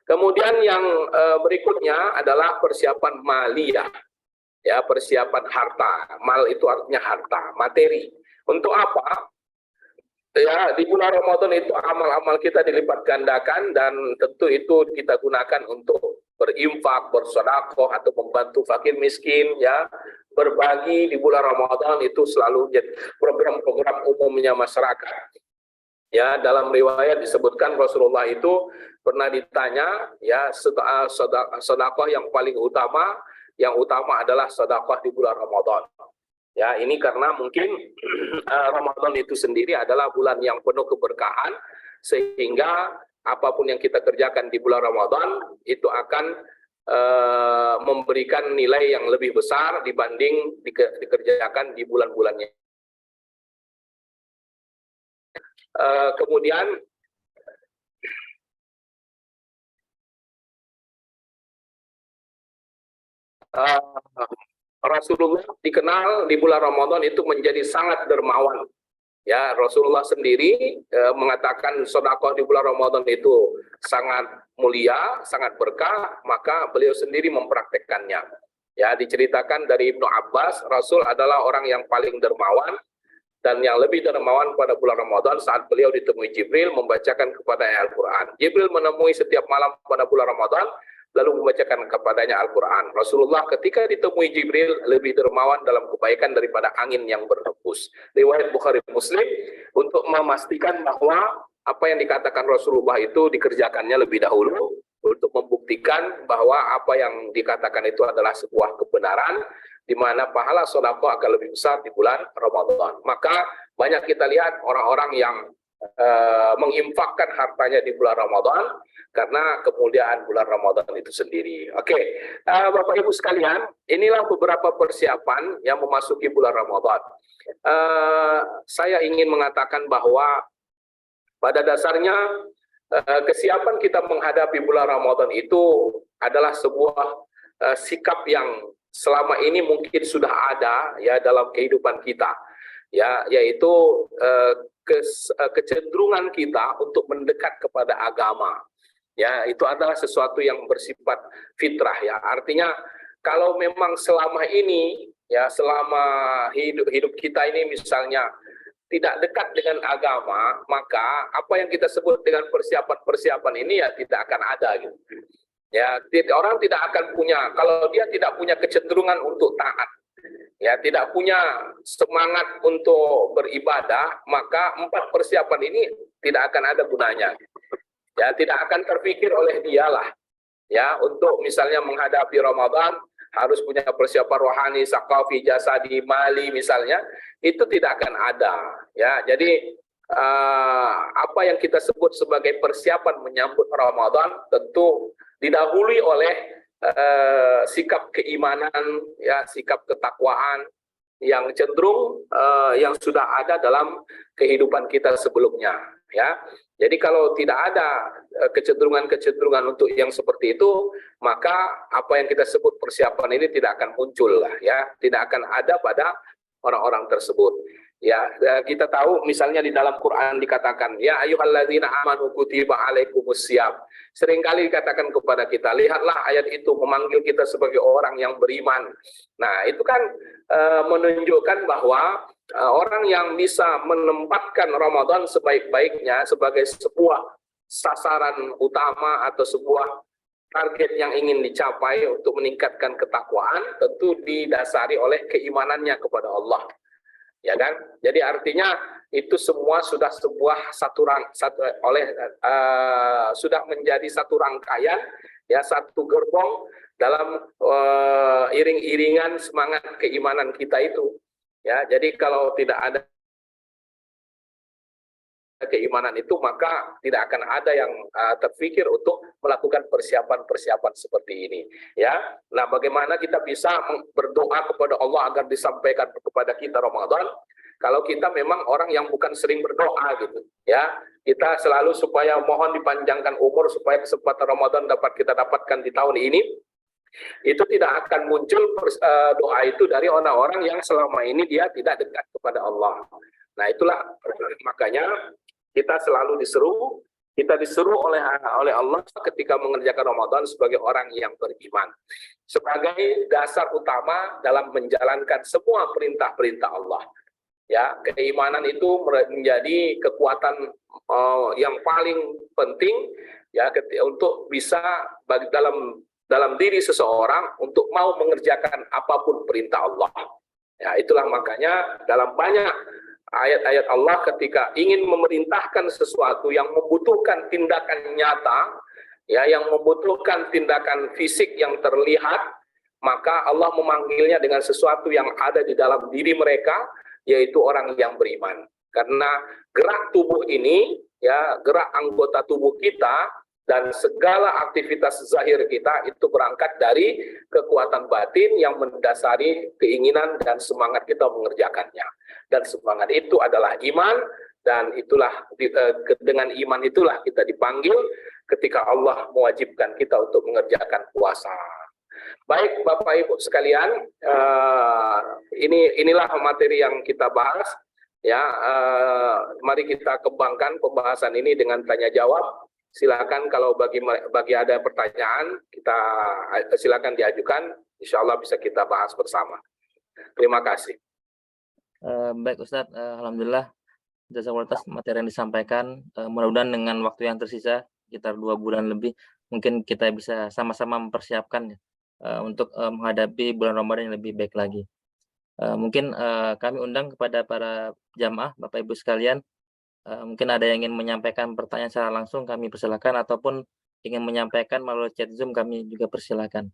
Kemudian yang berikutnya adalah persiapan maliyah. Ya, persiapan harta. Mal itu artinya harta, materi. Untuk apa? Ya, di bulan Ramadan itu amal-amal kita dilipat gandakan dan tentu itu kita gunakan untuk berinfak, bersedekah atau membantu fakir miskin ya. Berbagi di bulan Ramadan itu selalu jadi program-program umumnya masyarakat. Ya, dalam riwayat disebutkan Rasulullah itu pernah ditanya ya sedekah yang paling utama, yang utama adalah sedekah di bulan Ramadan. Ya, ini karena mungkin Ramadan itu sendiri adalah bulan yang penuh keberkahan, sehingga apapun yang kita kerjakan di bulan Ramadan itu akan memberikan nilai yang lebih besar dibanding dikerjakan di bulan-bulannya. Kemudian Rasulullah dikenal di bulan Ramadan itu menjadi sangat dermawan. Ya, Rasulullah sendiri mengatakan sedekah di bulan Ramadan itu sangat mulia, sangat berkah, maka beliau sendiri mempraktekkannya. Ya, diceritakan dari Ibnu Abbas, Rasul adalah orang yang paling dermawan dan yang lebih dermawan pada bulan Ramadan saat beliau ditemui Jibril membacakan kepada Al-Qur'an. Jibril menemui setiap malam pada bulan Ramadan lalu membacakan kepadanya Al-Quran. Rasulullah ketika ditemui Jibril lebih dermawan dalam kebaikan daripada angin yang berhembus. Riwayat Bukhari Muslim untuk memastikan bahwa apa yang dikatakan Rasulullah itu dikerjakannya lebih dahulu untuk membuktikan bahwa apa yang dikatakan itu adalah sebuah kebenaran di mana pahala sedekah akan lebih besar di bulan Ramadan. Maka banyak kita lihat orang-orang yang menginfakkan hartanya di bulan Ramadan karena kemuliaan bulan Ramadan itu sendiri. Oke, Bapak Ibu sekalian, inilah beberapa persiapan yang memasuki bulan Ramadan. Saya ingin mengatakan bahwa pada dasarnya kesiapan kita menghadapi bulan Ramadan itu adalah sebuah sikap yang selama ini mungkin sudah ada ya dalam kehidupan kita, ya, yaitu kecenderungan kita untuk mendekat kepada agama. Ya, itu adalah sesuatu yang bersifat fitrah ya. Artinya kalau memang selama ini ya selama hidup kita ini misalnya tidak dekat dengan agama, maka apa yang kita sebut dengan persiapan-persiapan ini ya tidak akan ada gitu. Ya, orang tidak akan punya, kalau dia tidak punya kecenderungan untuk taat, ya tidak punya semangat untuk beribadah, maka 4 persiapan ini tidak akan ada gunanya. Ya, tidak akan terpikir oleh dialah. Ya, untuk misalnya menghadapi Ramadan harus punya persiapan rohani, saqafi, jasadi, mali misalnya, itu tidak akan ada. Ya, jadi apa yang kita sebut sebagai persiapan menyambut Ramadan tentu didahului oleh sikap keimanan, ya, sikap ketakwaan yang cenderung yang sudah ada dalam kehidupan kita sebelumnya, ya. Jadi kalau tidak ada kecenderungan-kecenderungan untuk yang seperti itu, maka apa yang kita sebut persiapan ini tidak akan muncul lah, ya, tidak akan ada pada orang-orang tersebut. Ya, kita tahu misalnya di dalam Quran dikatakan, ya ayyuhalladzina amanu kutiba alaikumusiyam. Seringkali dikatakan kepada kita, lihatlah ayat itu memanggil kita sebagai orang yang beriman. Nah, itu kan menunjukkan bahwa orang yang bisa menempatkan Ramadan sebaik-baiknya sebagai sebuah sasaran utama atau sebuah target yang ingin dicapai untuk meningkatkan ketakwaan, tentu didasari oleh keimanannya kepada Allah. Ya kan? Jadi artinya itu semua sudah sudah menjadi satu rangkaian, ya, satu gerbong dalam iring-iringan semangat keimanan kita itu. Ya, jadi kalau tidak ada keimanan itu, maka tidak akan ada yang terpikir untuk melakukan persiapan-persiapan seperti ini, ya. Nah, bagaimana kita bisa berdoa kepada Allah agar disampaikan kepada kita Ramadan kalau kita memang orang yang bukan sering berdoa gitu, ya. Kita selalu supaya mohon dipanjangkan umur supaya kesempatan Ramadan dapat kita dapatkan di tahun ini. Itu tidak akan muncul doa itu dari orang-orang yang selama ini dia tidak dekat kepada Allah. Nah, itulah makanya kita selalu disuruh oleh Allah ketika mengerjakan Ramadan sebagai orang yang beriman, sebagai dasar utama dalam menjalankan semua perintah-perintah Allah. Ya, keimanan itu menjadi kekuatan yang paling penting, ya, untuk bisa dalam diri seseorang untuk mau mengerjakan apapun perintah Allah. Ya, itulah makanya dalam banyak ayat-ayat Allah ketika ingin memerintahkan sesuatu yang membutuhkan tindakan nyata, ya, yang membutuhkan tindakan fisik yang terlihat, maka Allah memanggilnya dengan sesuatu yang ada di dalam diri mereka, yaitu orang yang beriman. Karena gerak tubuh ini, ya, gerak anggota tubuh kita dan segala aktivitas zahir kita itu berangkat dari kekuatan batin yang mendasari keinginan dan semangat kita mengerjakannya. Dan semangat itu adalah iman, dan itulah dengan iman itulah kita dipanggil ketika Allah mewajibkan kita untuk mengerjakan puasa. Baik Bapak Ibu sekalian, inilah materi yang kita bahas, ya. Mari kita kembangkan pembahasan ini dengan tanya jawab. Silakan kalau bagi ada pertanyaan, kita silakan diajukan, insya Allah bisa kita bahas bersama. Terima kasih. Baik Ustadz, alhamdulillah jazakallahu atas materi yang disampaikan. Mudah-mudahan dengan waktu yang tersisa sekitar 2 bulan lebih, mungkin kita bisa sama-sama mempersiapkan untuk menghadapi bulan Ramadan yang lebih baik lagi. Mungkin kami undang kepada para jamaah, Bapak Ibu sekalian, mungkin ada yang ingin menyampaikan pertanyaan secara langsung, kami persilakan, ataupun ingin menyampaikan melalui chat Zoom, kami juga persilakan.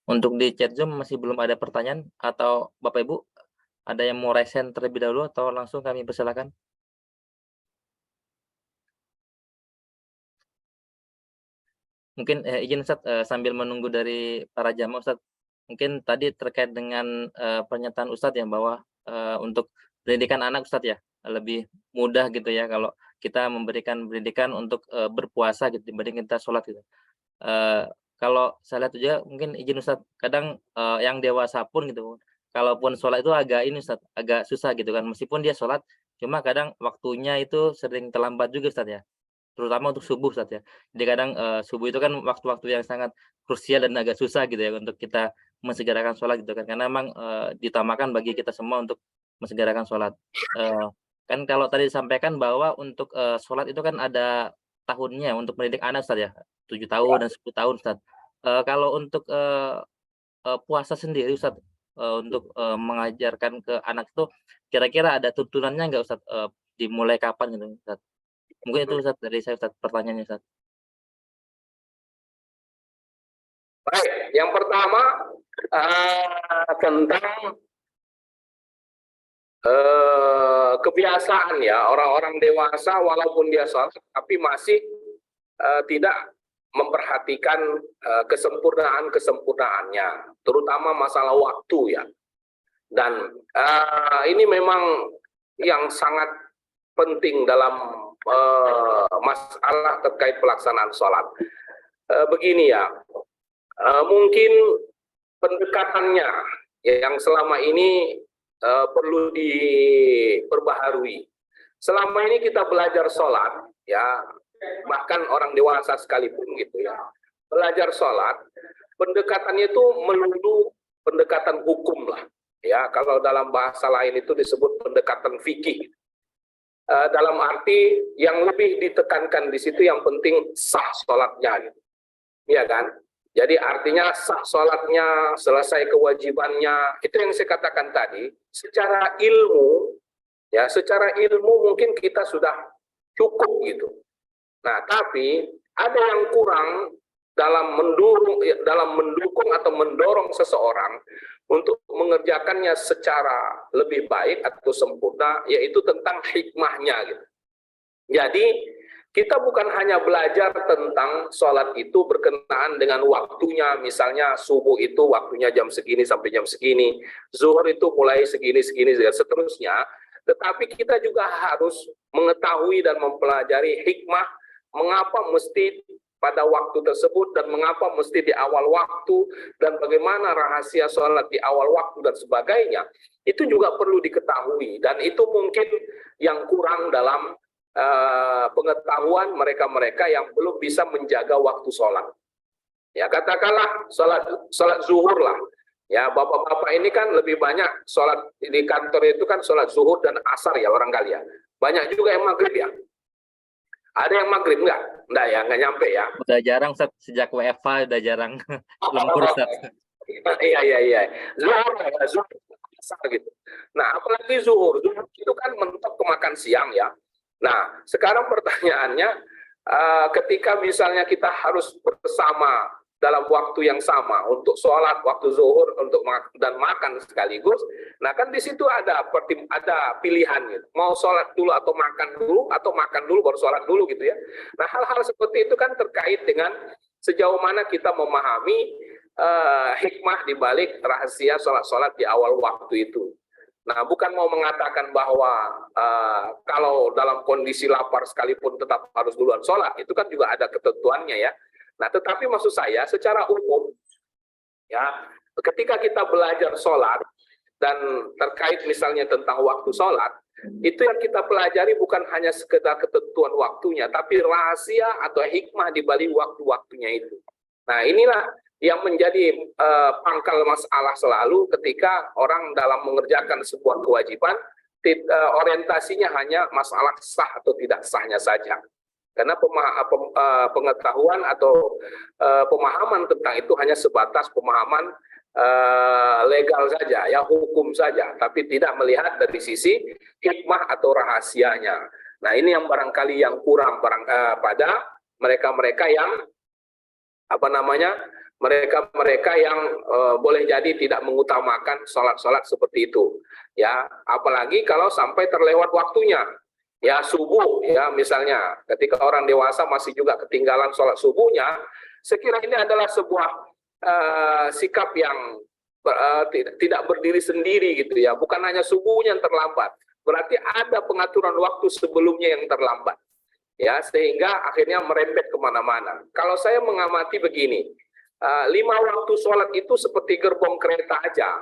Untuk di chat Zoom masih belum ada pertanyaan, atau Bapak Ibu ada yang mau raise hand terlebih dahulu, atau langsung kami persilakan? Mungkin izin Ustadz, sambil menunggu dari para jamaah Ustadz, mungkin tadi terkait dengan pernyataan Ustadz ya, bahwa untuk pendidikan anak Ustadz ya, lebih mudah gitu ya kalau kita memberikan pendidikan untuk berpuasa gitu dibanding kita sholat gitu. Kalau saya lihat juga mungkin izin Ustadz, kadang yang dewasa pun gitu, kalaupun sholat itu agak ini Ustadz, agak susah gitu kan, meskipun dia sholat, cuma kadang waktunya itu sering terlambat juga Ustadz ya. Terutama untuk subuh Ustadz ya. Jadi kadang subuh itu kan waktu-waktu yang sangat krusial dan agak susah gitu ya untuk kita mensegerakan sholat gitu kan. Karena memang ditamakan bagi kita semua untuk mensegerakan sholat. Kan kalau tadi disampaikan bahwa untuk sholat itu kan ada tahunnya untuk mendidik anak Ustadz ya, 7 tahun dan 10 tahun Ustadz. Kalau untuk puasa sendiri Ustadz, untuk mengajarkan ke anak itu kira-kira ada tuntunannya nggak Ustadz, dimulai kapan gitu Ustadz? Mungkin itu Ustadz dari saya Ustadz, pertanyaannya Ustadz. Baik, yang pertama tentang kebiasaan, ya, orang-orang dewasa walaupun dia sholat tapi masih tidak memperhatikan kesempurnaannya, terutama masalah waktu, ya. Dan ini memang yang sangat penting dalam masalah terkait pelaksanaan sholat. begini ya, mungkin pendekatannya yang selama ini perlu diperbaharui. Selama ini kita belajar sholat, ya, bahkan orang dewasa sekalipun gitu ya, belajar sholat, pendekatannya itu melulu pendekatan hukum lah, ya. Kalau dalam bahasa lain itu disebut pendekatan fikih. Dalam arti yang lebih ditekankan di situ yang penting sah sholatnya, gitu. Iya kan? Jadi artinya sah sholatnya, selesai kewajibannya, itu yang saya katakan tadi. Secara ilmu, ya, secara ilmu mungkin kita sudah cukup gitu. Nah, tapi ada yang kurang dalam mendukung atau mendorong seseorang untuk mengerjakannya secara lebih baik atau sempurna, yaitu tentang hikmahnya gitu. Jadi kita bukan hanya belajar tentang sholat itu berkenaan dengan waktunya, misalnya subuh itu waktunya jam segini sampai jam segini, zuhur itu mulai segini, dan seterusnya. Tetapi kita juga harus mengetahui dan mempelajari hikmah mengapa mesti pada waktu tersebut dan mengapa mesti di awal waktu dan bagaimana rahasia sholat di awal waktu dan sebagainya. Itu juga perlu diketahui dan itu mungkin yang kurang dalam pengetahuan mereka-mereka yang belum bisa menjaga waktu sholat. Ya, katakanlah sholat zuhur lah. Ya, bapak-bapak ini kan lebih banyak sholat di kantor itu kan sholat zuhur dan asar ya barangkali ya. Banyak juga yang maghrib ya. Ada yang maghrib enggak? Enggak ya, enggak nyampe ya. Udah jarang Ustaz, sejak WFH udah jarang lembur Ustaz. Iya. Zuhur asar gitu. Nah, apalagi zuhur itu kan mentok ke makan siang ya. Nah, sekarang pertanyaannya, ketika misalnya kita harus bersama dalam waktu yang sama untuk sholat, waktu zuhur, untuk dan makan sekaligus, nah kan di situ ada pilihan gitu. Mau sholat dulu atau makan dulu baru sholat dulu gitu ya. Nah, hal-hal seperti itu kan terkait dengan sejauh mana kita memahami hikmah di balik rahasia sholat-sholat di awal waktu itu. Nah, bukan mau mengatakan bahwa kalau dalam kondisi lapar sekalipun tetap harus duluan sholat, itu kan juga ada ketentuannya ya. Nah, tetapi maksud saya secara umum, ya, ketika kita belajar sholat dan terkait misalnya tentang waktu sholat, itu yang kita pelajari bukan hanya sekedar ketentuan waktunya, tapi rahasia atau hikmah di balik waktu-waktunya itu. Nah, inilah yang menjadi pangkal masalah selalu ketika orang dalam mengerjakan sebuah kewajiban, orientasinya hanya masalah sah atau tidak sahnya saja. Karena pengetahuan atau pemahaman tentang itu hanya sebatas pemahaman legal saja, ya hukum saja, tapi tidak melihat dari sisi hikmah atau rahasianya. Nah, ini yang barangkali yang kurang pada mereka-mereka yang mereka yang boleh jadi tidak mengutamakan sholat-sholat seperti itu, ya. Apalagi kalau sampai terlewat waktunya, ya subuh, ya misalnya, ketika orang dewasa masih juga ketinggalan sholat subuhnya, sekiranya ini adalah sebuah sikap yang tidak berdiri sendiri gitu ya, bukan hanya subuhnya yang terlambat, berarti ada pengaturan waktu sebelumnya yang terlambat, ya, sehingga akhirnya merembet kemana-mana. Kalau saya mengamati begini. 5 waktu sholat itu seperti gerbong kereta aja,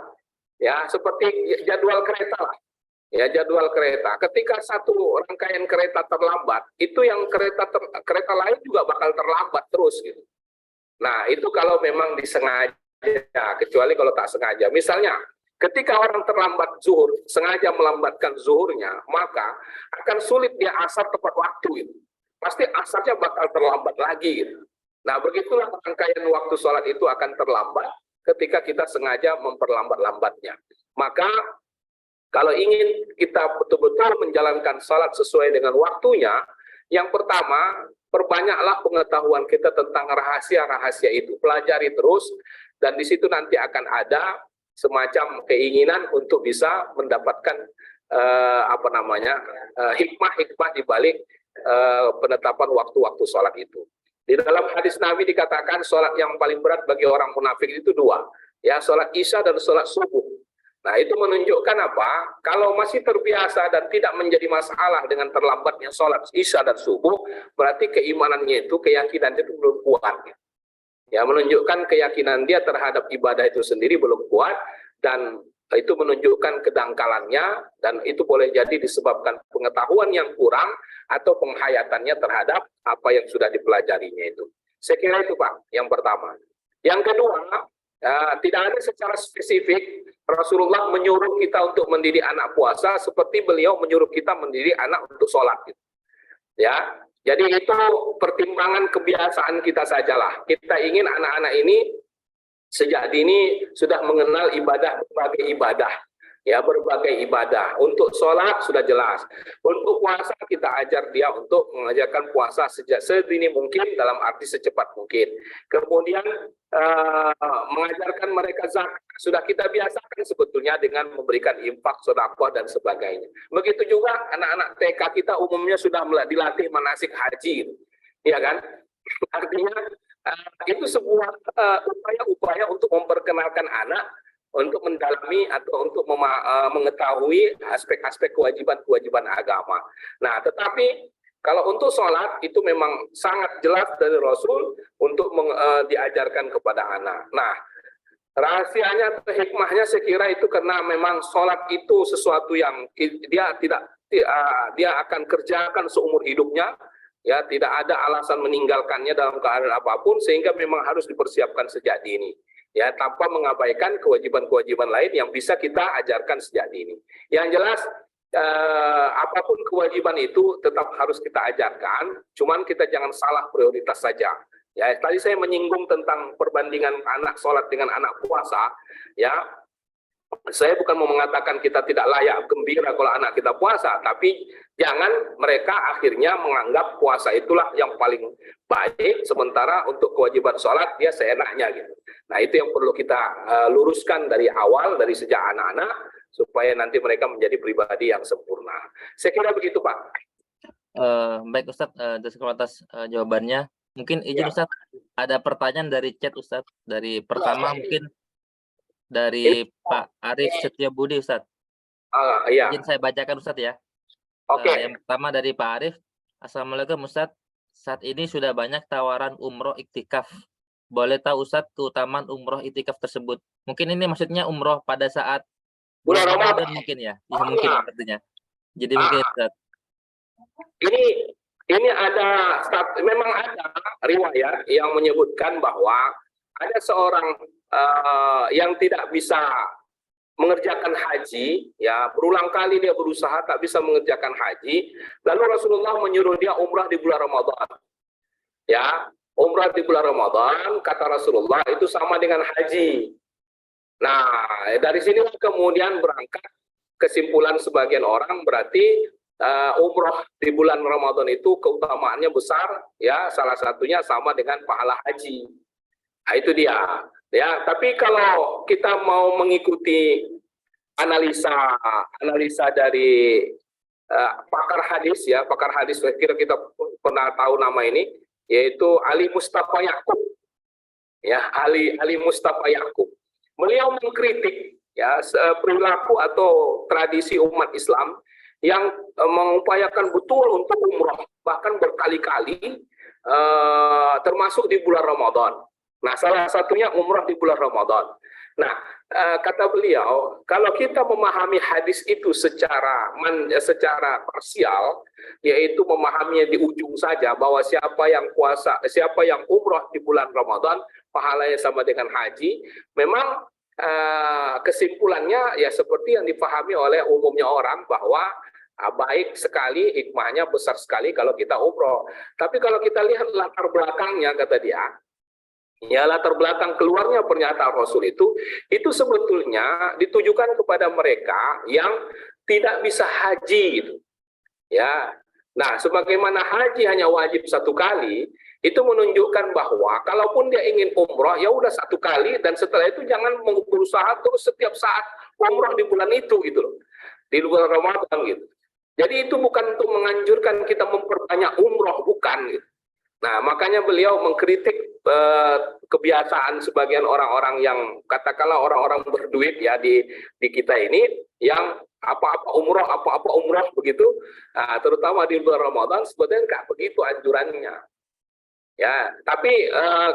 ya, seperti jadwal kereta lah, ya, jadwal kereta. Ketika satu rangkaian kereta terlambat, itu yang kereta lain juga bakal terlambat terus gitu. Nah, itu kalau memang disengaja, kecuali kalau tak sengaja. Misalnya, ketika orang terlambat zuhur, sengaja melambatkan zuhurnya, maka akan sulit dia asar tepat waktu gitu. Pasti asarnya bakal terlambat lagi gitu. Nah, begitulah rangkaian waktu sholat itu akan terlambat ketika kita sengaja memperlambat-lambatnya. Maka, kalau ingin kita betul-betul menjalankan sholat sesuai dengan waktunya, yang pertama, perbanyaklah pengetahuan kita tentang rahasia-rahasia itu. Pelajari terus, dan di situ nanti akan ada semacam keinginan untuk bisa mendapatkan hikmah-hikmah di balik penetapan waktu-waktu sholat itu. Di dalam hadis Nabi dikatakan sholat yang paling berat bagi orang munafik itu 2, ya, sholat isya dan sholat subuh. Nah, itu menunjukkan apa? Kalau masih terbiasa dan tidak menjadi masalah dengan terlambatnya sholat isya dan subuh, berarti keimanannya itu, keyakinannya itu belum kuat. Ya, menunjukkan keyakinan dia terhadap ibadah itu sendiri belum kuat, dan itu menunjukkan kedangkalannya, dan itu boleh jadi disebabkan pengetahuan yang kurang atau penghayatannya terhadap apa yang sudah dipelajarinya itu. Saya kira itu Pak, yang pertama. Yang kedua, tidak ada secara spesifik Rasulullah menyuruh kita untuk mendidik anak puasa seperti beliau menyuruh kita mendidik anak untuk sholat. Gitu. Ya, jadi itu pertimbangan kebiasaan kita sajalah. Kita ingin anak-anak ini sejak dini sudah mengenal ibadah, berbagai ibadah. Ya, berbagai ibadah. Untuk sholat sudah jelas. Untuk puasa kita ajar dia untuk mengajarkan puasa sejak sedini mungkin, dalam arti secepat mungkin. Kemudian mengajarkan mereka zakat sudah kita biasakan sebetulnya dengan memberikan infak, sedekah dan sebagainya. Begitu juga anak-anak TK kita umumnya sudah dilatih manasik haji, ya kan? Artinya itu sebuah upaya-upaya untuk memperkenalkan anak untuk mendalami atau untuk mengetahui aspek-aspek kewajiban-kewajiban agama. Nah, tetapi kalau untuk sholat itu memang sangat jelas dari Rasul untuk diajarkan kepada anak. Nah, rahasianya atau hikmahnya saya kira itu karena memang sholat itu sesuatu yang dia akan kerjakan seumur hidupnya. Ya, tidak ada alasan meninggalkannya dalam keadaan apapun, sehingga memang harus dipersiapkan sejak dini. Ya, tanpa mengabaikan kewajiban-kewajiban lain yang bisa kita ajarkan sejak dini. Yang jelas apapun kewajiban itu tetap harus kita ajarkan, cuman kita jangan salah prioritas saja. Ya, tadi saya menyinggung tentang perbandingan anak sholat dengan anak puasa. Ya, saya bukan mau mengatakan kita tidak layak gembira kalau anak kita puasa, tapi jangan mereka akhirnya menganggap puasa itulah yang paling baik, sementara untuk kewajiban sholat dia seenaknya gitu. Nah, itu yang perlu kita luruskan dari awal, dari sejak anak-anak, supaya nanti mereka menjadi pribadi yang sempurna. Saya kira begitu Pak. Baik Ustadz, atas jawabannya. Mungkin izin ya. Ustadz, ada pertanyaan dari chat Ustadz. Dari pertama mungkin dari Pak Arif Setiabudi Ustadz. Iya. Izin saya bacakan Ustadz ya. Oke. Yang pertama dari Pak Arif. Assalamualaikum Ustadz. Saat ini sudah banyak tawaran umroh iktikaf. Boleh tahu Ustadz keutamaan umroh iktikaf tersebut? Mungkin ini maksudnya umroh pada saat bulan Ramadan mungkin ya. Ya mungkin artinya. Jadi mungkin Ustadz. Ini memang ada riwayat yang menyebutkan bahwa ada seorang yang tidak bisa mengerjakan haji, ya berulang kali dia berusaha tak bisa mengerjakan haji, lalu Rasulullah menyuruh dia umrah di bulan Ramadan. Ya, umrah di bulan Ramadan kata Rasulullah itu sama dengan haji. Nah, dari sini kemudian berangkat kesimpulan sebagian orang berarti umroh di bulan Ramadan itu keutamaannya besar, ya salah satunya sama dengan pahala haji. Nah, itu dia. Ya, tapi kalau kita mau mengikuti analisa dari pakar hadis, ya pakar hadis, saya kira kita pernah tahu nama ini, yaitu Ali Mustafa Yaqub. Ya, Ali Mustafa Yaqub. Beliau mengkritik ya perilaku atau tradisi umat Islam yang mengupayakan betul untuk umroh, bahkan berkali-kali, termasuk di bulan Ramadan. Nah, salah satunya umroh di bulan Ramadan. Nah, kata beliau, kalau kita memahami hadis itu secara parsial, yaitu memahaminya di ujung saja, bahwa siapa yang umroh di bulan Ramadan, pahalanya sama dengan haji, memang kesimpulannya ya seperti yang dipahami oleh umumnya orang, bahwa baik sekali, hikmahnya besar sekali kalau kita umroh. Tapi kalau kita lihat latar belakangnya, kata dia, ya latar belakang keluarnya pernyataan Rasul itu sebetulnya ditujukan kepada mereka yang tidak bisa haji gitu. Ya. Nah, sebagaimana haji hanya wajib satu kali, itu menunjukkan bahwa kalaupun dia ingin umroh, ya udah satu kali, dan setelah itu jangan berusaha terus setiap saat umroh di bulan itu gitu loh. Di bulan Ramadan gitu. Jadi itu bukan untuk menganjurkan kita memperbanyak umroh, bukan gitu. Nah, makanya beliau mengkritik kebiasaan sebagian orang-orang yang katakanlah orang-orang berduit ya di kita ini, yang apa-apa umroh begitu, terutama di bulan Ramadan, sebetulnya nggak begitu anjurannya. Ya, tapi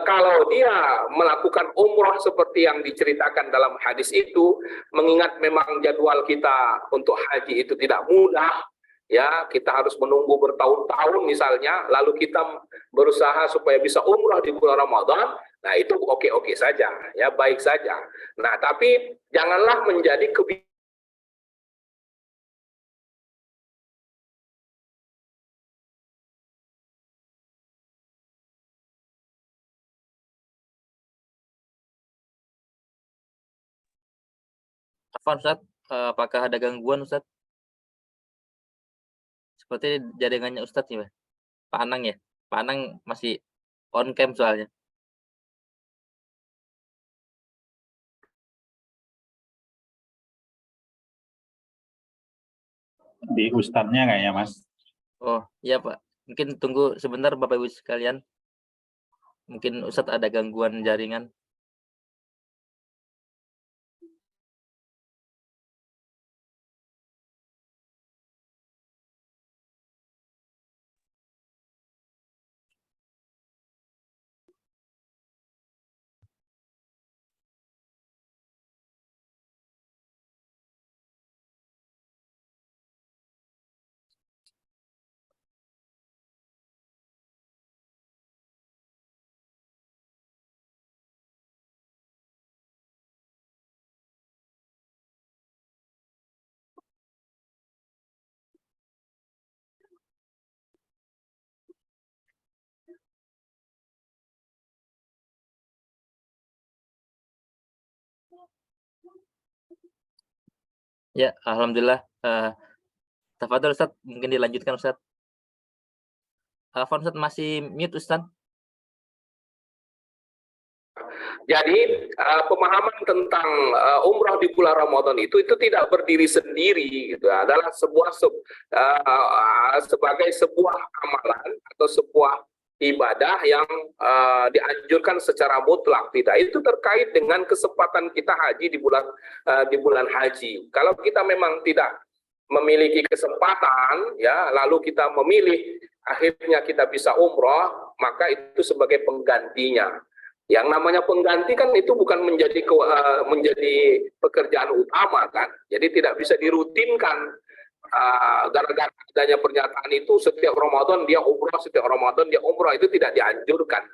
kalau dia melakukan umroh seperti yang diceritakan dalam hadis itu, mengingat memang jadwal kita untuk haji itu tidak mudah, ya kita harus menunggu bertahun-tahun misalnya, lalu kita berusaha supaya bisa umroh di bulan Ramadan, nah itu oke-oke saja, ya baik saja. Nah, tapi janganlah menjadi kebiasaan. Afwan Ustaz, apakah ada gangguan Ustaz? Seperti jaringannya Ustaz nih, Pak Anang ya? Pak Anang masih on cam soalnya. Di Ustadznya kayaknya, Mas. Oh, iya Pak. Mungkin tunggu sebentar Bapak Ibu sekalian. Mungkin Ustadz ada gangguan jaringan. Ya, alhamdulillah. Tafadhol Ustadz, mungkin dilanjutkan Ustadz. Afwan Ustadz masih mute Ustadz. Jadi pemahaman tentang umroh di bulan Ramadan itu tidak berdiri sendiri, gitu. Adalah sebagai sebuah amalan atau sebuah ibadah yang dianjurkan secara mutlak. Tidak, itu terkait dengan kesempatan kita haji di bulan haji. Kalau kita memang tidak memiliki kesempatan, ya lalu kita memilih akhirnya kita bisa umroh, maka itu sebagai penggantinya. Yang namanya pengganti kan itu bukan menjadi pekerjaan utama kan, jadi tidak bisa dirutinkan. Gara-gara adanya pernyataan itu setiap Ramadan dia umroh, setiap Ramadan dia umroh, itu tidak dianjurkan.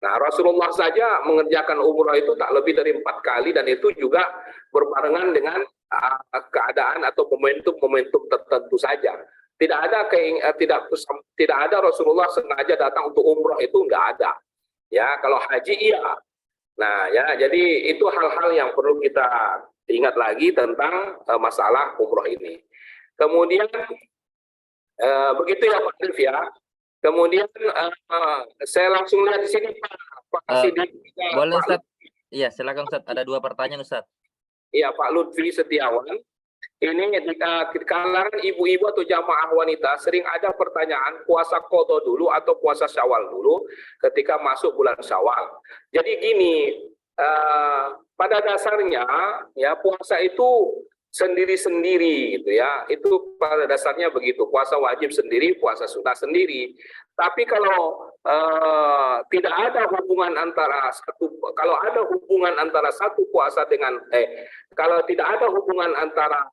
Nah, Rasulullah saja mengerjakan umroh itu tak lebih dari 4 kali, dan itu juga berbarengan dengan keadaan atau momentum-momentum tertentu saja. Tidak ada Rasulullah sengaja datang untuk umroh, itu enggak ada. Ya, kalau haji iya. Nah, ya, jadi itu hal-hal yang perlu kita ingat lagi tentang masalah umroh ini. Kemudian begitu ya Pak Arif ya. Kemudian saya langsung lihat di sini Pak Sidik. Boleh Ustaz? Iya, silakan Ustaz. Ada 2 pertanyaan Ustaz. Iya, Pak Lutfi Setiawan. Ini di kalangan ibu-ibu atau jamaah wanita sering ada pertanyaan puasa qadha dulu atau puasa Syawal dulu ketika masuk bulan Syawal. Jadi gini, pada dasarnya ya puasa itu sendiri-sendiri gitu ya. Itu pada dasarnya begitu. Puasa wajib sendiri, puasa sunnah sendiri. Tapi kalau tidak ada hubungan antara kalau ada hubungan antara satu puasa dengan kalau tidak ada hubungan antara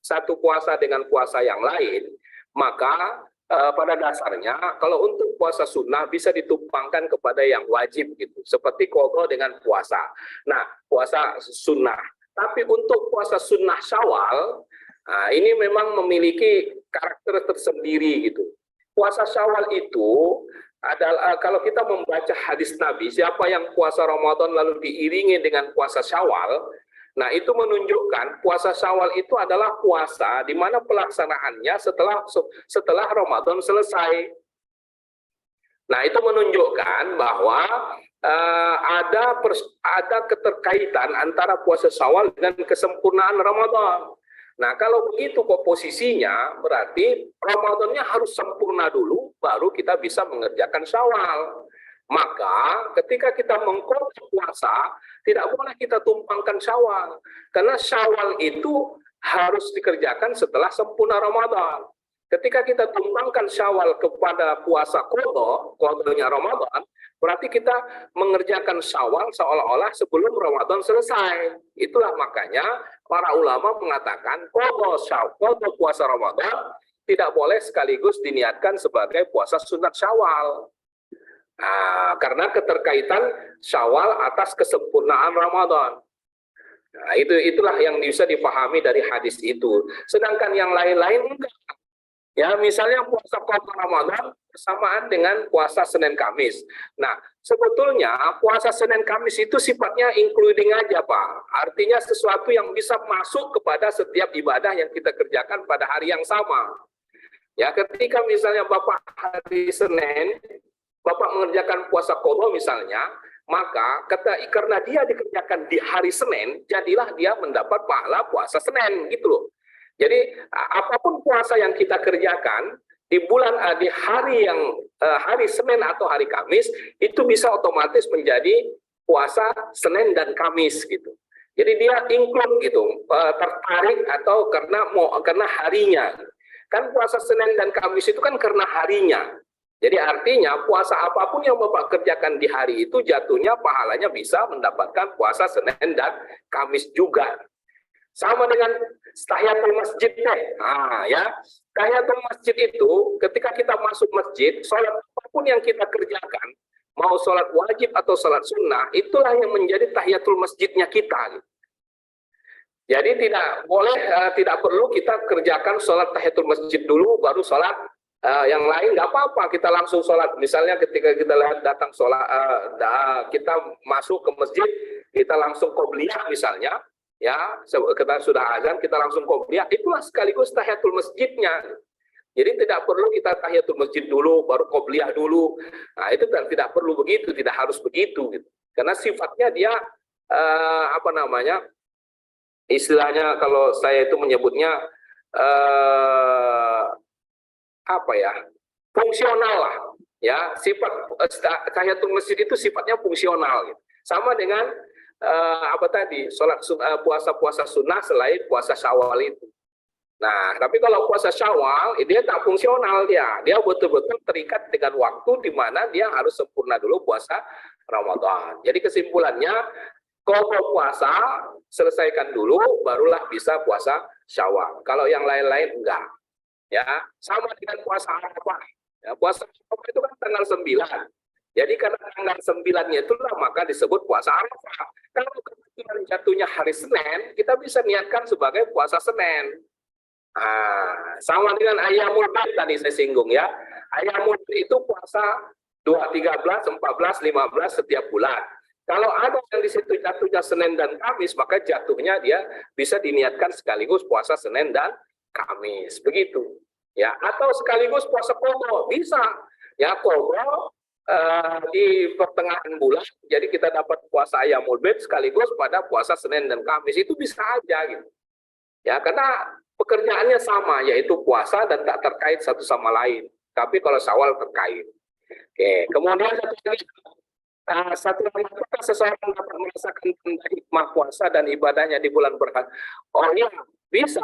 satu puasa dengan puasa yang lain, maka pada dasarnya kalau untuk puasa sunnah bisa ditumpangkan kepada yang wajib gitu, seperti qadha dengan puasa. Nah, puasa sunnah. Tapi untuk puasa sunnah Syawal, ini memang memiliki karakter tersendiri gitu. Puasa Syawal itu adalah kalau kita membaca hadis Nabi, siapa yang puasa Ramadan lalu diiringi dengan puasa Syawal, nah itu menunjukkan puasa Syawal itu adalah puasa di mana pelaksanaannya setelah Ramadan selesai. Nah itu menunjukkan bahwa ada keterkaitan antara puasa Syawal dengan kesempurnaan Ramadan. Nah kalau begitu posisinya berarti Ramadannya harus sempurna dulu baru kita bisa mengerjakan Syawal. Maka ketika kita mengqadha puasa tidak boleh kita tumpangkan Syawal, karena Syawal itu harus dikerjakan setelah sempurna Ramadan. Ketika kita tumpangkan Syawal kepada puasa qadha-nya Ramadan, berarti kita mengerjakan Syawal seolah-olah sebelum Ramadan selesai. Itulah makanya para ulama mengatakan qadha puasa Ramadan tidak boleh sekaligus diniatkan sebagai puasa sunat Syawal. Nah, karena keterkaitan Syawal atas kesempurnaan Ramadan. Nah, itulah yang bisa dipahami dari hadis itu. Sedangkan yang lain-lain enggak. Ya, misalnya puasa qadha Ramadan bersamaan dengan puasa Senin Kamis. Nah, sebetulnya puasa Senin Kamis itu sifatnya including aja, Pak. Artinya sesuatu yang bisa masuk kepada setiap ibadah yang kita kerjakan pada hari yang sama. Ya, ketika misalnya Bapak hari Senin, Bapak mengerjakan puasa qadha misalnya, maka karena dia dikerjakan di hari Senin, jadilah dia mendapat pahala puasa Senin, gitu loh. Jadi apapun puasa yang kita kerjakan di hari Senin atau hari Kamis itu bisa otomatis menjadi puasa Senin dan Kamis gitu. Jadi dia include gitu, tertarik atau karena harinya. Kan puasa Senin dan Kamis itu kan karena harinya. Jadi artinya puasa apapun yang Bapak kerjakan di hari itu jatuhnya pahalanya bisa mendapatkan puasa Senin dan Kamis juga. Sama dengan tahiyatul masjid deh. Nah, ya. Tahiyatul masjid itu ketika kita masuk masjid, sholat apapun yang kita kerjakan, mau sholat wajib atau sholat sunnah, itulah yang menjadi tahiyatul masjidnya kita. Jadi tidak perlu kita kerjakan sholat tahiyatul masjid dulu, baru sholat yang lain nggak apa-apa. Kita langsung sholat. Misalnya ketika kita datang sholat, kita masuk ke masjid, kita langsung qobliyah misalnya. Ya, kita sudah azan, kita langsung qobliyah, itulah sekaligus tahiyatul masjidnya. Jadi tidak perlu kita tahiyatul masjid dulu, baru qobliyah dulu. Nah, itu tidak perlu begitu, tidak harus begitu gitu. Karena sifatnya dia istilahnya kalau saya itu menyebutnya fungsional lah. Ya, sifat tahiyatul masjid itu sifatnya fungsional gitu. Sama dengan puasa-puasa sunnah selain puasa Syawal itu. Nah, tapi kalau puasa Syawal, dia tak fungsional dia betul-betul terikat dengan waktu di mana dia harus sempurna dulu puasa Ramadan. Jadi kesimpulannya, kalau puasa selesaikan dulu, barulah bisa puasa Syawal. Kalau yang lain-lain enggak. Ya, sama dengan puasa Arafah. Ya, puasa Arafah itu kan tanggal 9. Jadi karena tanggal 9-nya itulah maka disebut puasa Arafah. Kalau kebetulan jatuhnya hari Senin, kita bisa niatkan sebagai puasa Senin. Nah, sama dengan Ayyamul Bid tadi saya singgung ya. Ayyamul Bid itu puasa 13, 14, 15 setiap bulan. Kalau ada yang di situ jatuhnya Senin dan Kamis, maka jatuhnya dia bisa diniatkan sekaligus puasa Senin dan Kamis. Begitu. Ya, atau sekaligus puasa qadha bisa. Ya, qadha di pertengahan bulan, jadi kita dapat puasa Ayyamul Bid sekaligus pada puasa Senin dan Kamis, itu bisa aja gitu. Ya, karena pekerjaannya sama, yaitu puasa dan tak terkait satu sama lain. Tapi kalau Syawal terkait. Oke, kemudian satu lagi, apakah seseorang dapat merasakan hikmah puasa dan ibadahnya di bulan berkah? Oh iya, bisa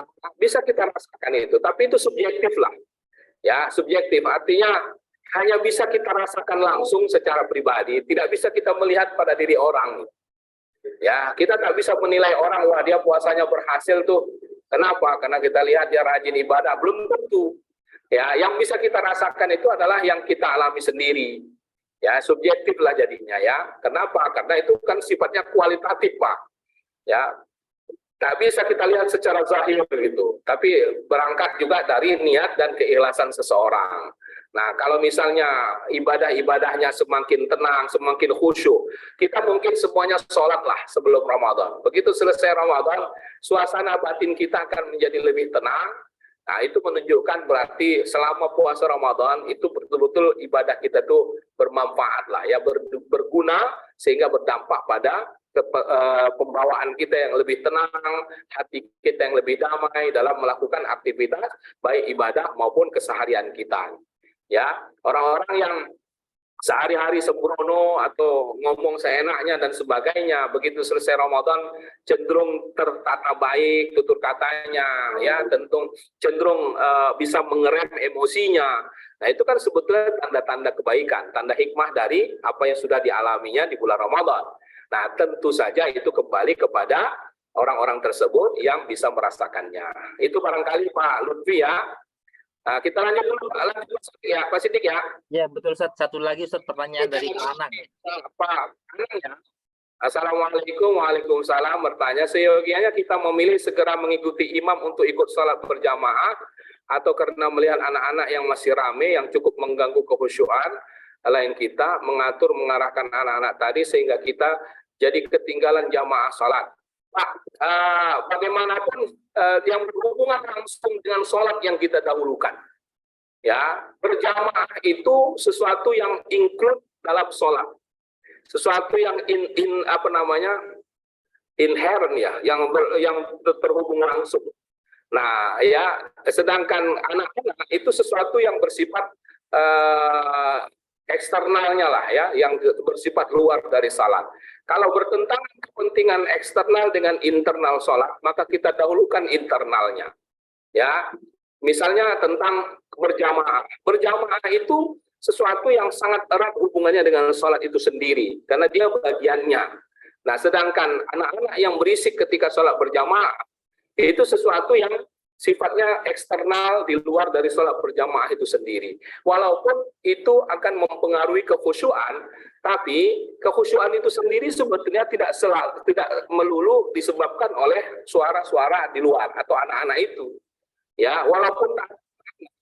kita rasakan itu, tapi itu subjektif lah. Ya, subjektif artinya hanya bisa kita rasakan langsung secara pribadi, tidak bisa kita melihat pada diri orang. Ya, kita tak bisa menilai orang, wah dia puasanya berhasil tuh. Kenapa? Karena kita lihat dia rajin ibadah, belum tentu. Ya, yang bisa kita rasakan itu adalah yang kita alami sendiri. Ya, subjektif lah jadinya ya. Kenapa? Karena itu kan sifatnya kualitatif, Pak. Ya, tak bisa kita lihat secara zahir begitu. Tapi berangkat juga dari niat dan keikhlasan seseorang. Nah, kalau misalnya ibadah-ibadahnya semakin tenang, semakin khusyuk, kita mungkin semuanya sholat lah sebelum Ramadan. Begitu selesai Ramadan, suasana batin kita akan menjadi lebih tenang. Nah, itu menunjukkan berarti selama puasa Ramadan itu betul-betul ibadah kita tuh bermanfaat lah, ya, berguna sehingga berdampak pada pembawaan kita yang lebih tenang, hati kita yang lebih damai dalam melakukan aktivitas baik ibadah maupun keseharian kita. Ya, orang-orang yang sehari-hari sembrono atau ngomong seenaknya dan sebagainya. Begitu selesai Ramadan cenderung tertata baik tutur katanya, ya, cenderung bisa mengerem emosinya. Nah, itu kan sebetulnya tanda-tanda kebaikan, tanda hikmah dari apa yang sudah dialaminya di bulan Ramadan. Nah, tentu saja itu kembali kepada orang-orang tersebut yang bisa merasakannya. Itu barangkali Pak Lutfi ya. Nah, kita lanjut dulu ya, Pak Siddiq ya. Ya, betul Ustaz. Satu lagi Ustaz, pertanyaan dari Pak Anang. Pak Anang ya. Assalamualaikum, waalaikumsalam. Bertanya, seyogianya kita memilih segera mengikuti imam untuk ikut sholat berjamaah atau karena melihat anak-anak yang masih rame yang cukup mengganggu kekhusyuan lain kita mengatur mengarahkan anak-anak tadi sehingga kita jadi ketinggalan jamaah sholat. Pak, bagaimanapun yang berhubungan langsung dengan sholat yang kita dahulukan, ya, berjamaah itu sesuatu yang include dalam sholat, sesuatu yang inherent ya, yang terhubung langsung. Nah, ya, sedangkan anak-anak itu sesuatu yang bersifat eksternalnya lah ya, yang bersifat luar dari salat. Kalau bertentangan kepentingan eksternal dengan internal sholat, maka kita dahulukan internalnya. Ya, misalnya tentang berjamaah. Berjamaah itu sesuatu yang sangat erat hubungannya dengan sholat itu sendiri, karena dia bagiannya. Nah, sedangkan anak-anak yang berisik ketika sholat berjamaah, itu sesuatu yang sifatnya eksternal di luar dari sholat berjamaah itu sendiri. Walaupun itu akan mempengaruhi kekhusyuan, tapi kekhusyuan itu sendiri sebetulnya tidak melulu disebabkan oleh suara-suara di luar atau anak-anak itu. Ya, walaupun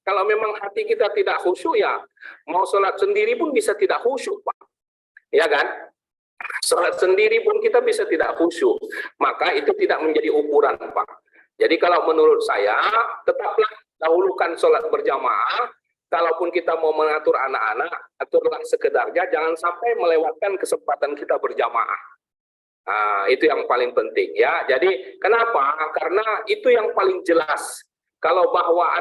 kalau memang hati kita tidak khusyuk, ya mau sholat sendiri pun bisa tidak khusyuk, Pak. Ya kan? Sholat sendiri pun kita bisa tidak khusyuk. Maka itu tidak menjadi ukuran, Pak. Jadi kalau menurut saya, tetaplah dahulukan sholat berjamaah. Kalaupun kita mau mengatur anak-anak, aturlah sekedarnya, jangan sampai melewatkan kesempatan kita berjamaah. Nah, itu yang paling penting ya. Jadi kenapa? Karena itu yang paling jelas. Kalau bahwa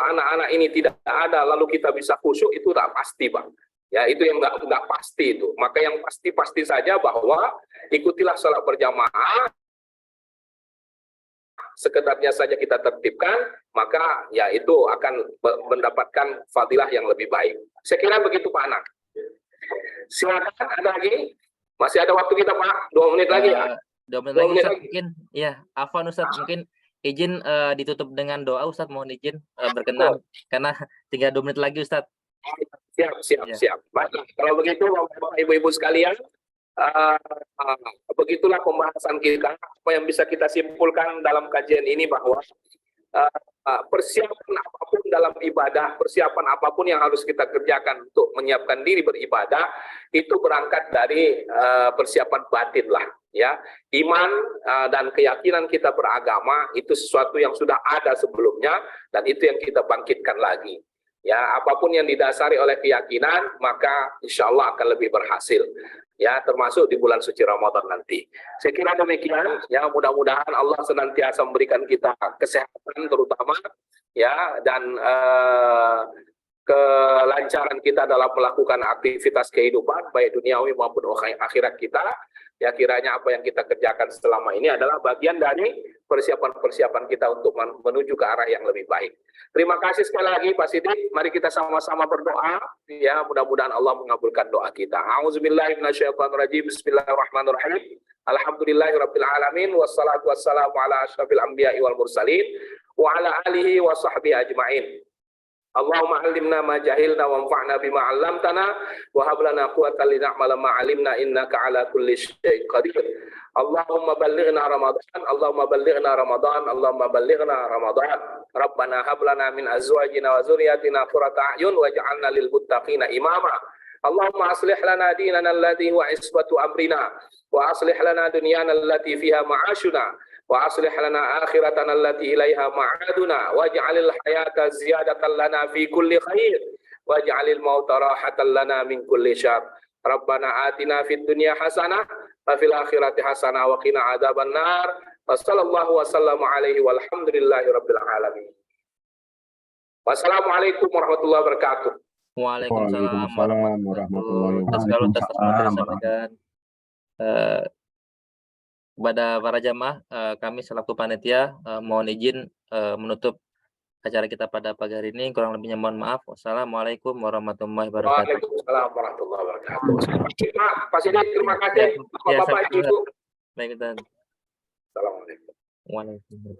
anak-anak ini tidak ada, lalu kita bisa khusyuk, itu tak pasti, Bang. Ya, itu yang nggak pasti itu. Maka yang pasti saja bahwa ikutilah sholat berjamaah. Sekedarnya saja kita tertibkan, maka ya itu akan mendapatkan fadilah yang lebih baik. Saya kira begitu Pak Anak. Silakan, ada lagi? Masih ada waktu kita Pak, 2 menit lagi ya. 2 menit lagi Ustaz, mungkin ya, afwan Ustaz, mungkin izin ditutup dengan doa Ustaz, mohon izin berkenan karena tinggal 2 menit lagi Ustaz. Siap. Baik, kalau begitu Bapak Ibu-ibu sekalian, begitulah pembahasan kita. Apa yang bisa kita simpulkan dalam kajian ini bahwa persiapan apapun dalam ibadah, persiapan apapun yang harus kita kerjakan untuk menyiapkan diri beribadah, itu berangkat dari persiapan batin lah, ya. Iman dan keyakinan kita beragama itu sesuatu yang sudah ada sebelumnya dan itu yang kita bangkitkan lagi. Ya, apapun yang didasari oleh keyakinan, maka insya Allah akan lebih berhasil. Ya, termasuk di bulan suci Ramadan nanti. Saya kira demikian. Ya, mudah-mudahan Allah senantiasa memberikan kita kesehatan terutama, ya, dan kelancaran kita dalam melakukan aktivitas kehidupan baik duniawi maupun akhirat kita. Ya, kiranya apa yang kita kerjakan selama ini adalah bagian dari persiapan-persiapan kita untuk menuju ke arah yang lebih baik. Terima kasih sekali lagi Pak Siddiq. Mari kita sama-sama berdoa. Ya, mudah-mudahan Allah mengabulkan doa kita. A'udzubillahiminasyaitonirrajim. Bismillahirrahmanirrahim. Alhamdulillahirabbil alamin wassalatu wassalamu ala asyrafil anbiya'i wal mursalin wa ala alihi wa sahbihi ajmain. Allahumma 'allimna ma jahilna wanfa'na bima 'allamtana wa hab lana quwwatan lin'amala ma 'alimna innaka 'ala kulli syai'in qadir. Allahumma ballighna Ramadan, Allahumma ballighna Ramadan, Allahumma ballighna Ramadan. Rabbana hab lana min azwajina wa dzurriyyatina qurrata a'yun waj'alna lil muttaqina imama. Allahumma aslih lana dinana alladhi huwa isbatu amrina wa aslih lana dunyana allati fiha ma'ashuna wa aslih lana akhiratana allati ilaiha ma'aduna waj'alil hayata ziyadatan lana fi kulli khair waj'alil mauta rahatan lana min kulli syarr. Rabbana atina fid dunya hasanah wa fil akhirati hasanah wa qina adzabannar. Wassallallahu wasallam alaihi walhamdulillahi rabbil alamin. Wassalamualaikum warahmatullahi wabarakatuh. Waalaikumsalam Waalaikumsalam warahmatullahi wabarakatuh. Atas segala atas materi yang disampaikan. Kepada para jamaah, kami selaku panitia mohon izin menutup acara kita pada pagi hari ini. Kurang lebihnya mohon maaf. Wassalamualaikum warahmatullahi wabarakatuh. Waalaikumsalam warahmatullahi wabarakatuh. Pak Siddiq, terima kasih. Ya, Bapak, sama-sama. Ibu. Baik, Ustaz. Assalamualaikum. Waalaikumsalam.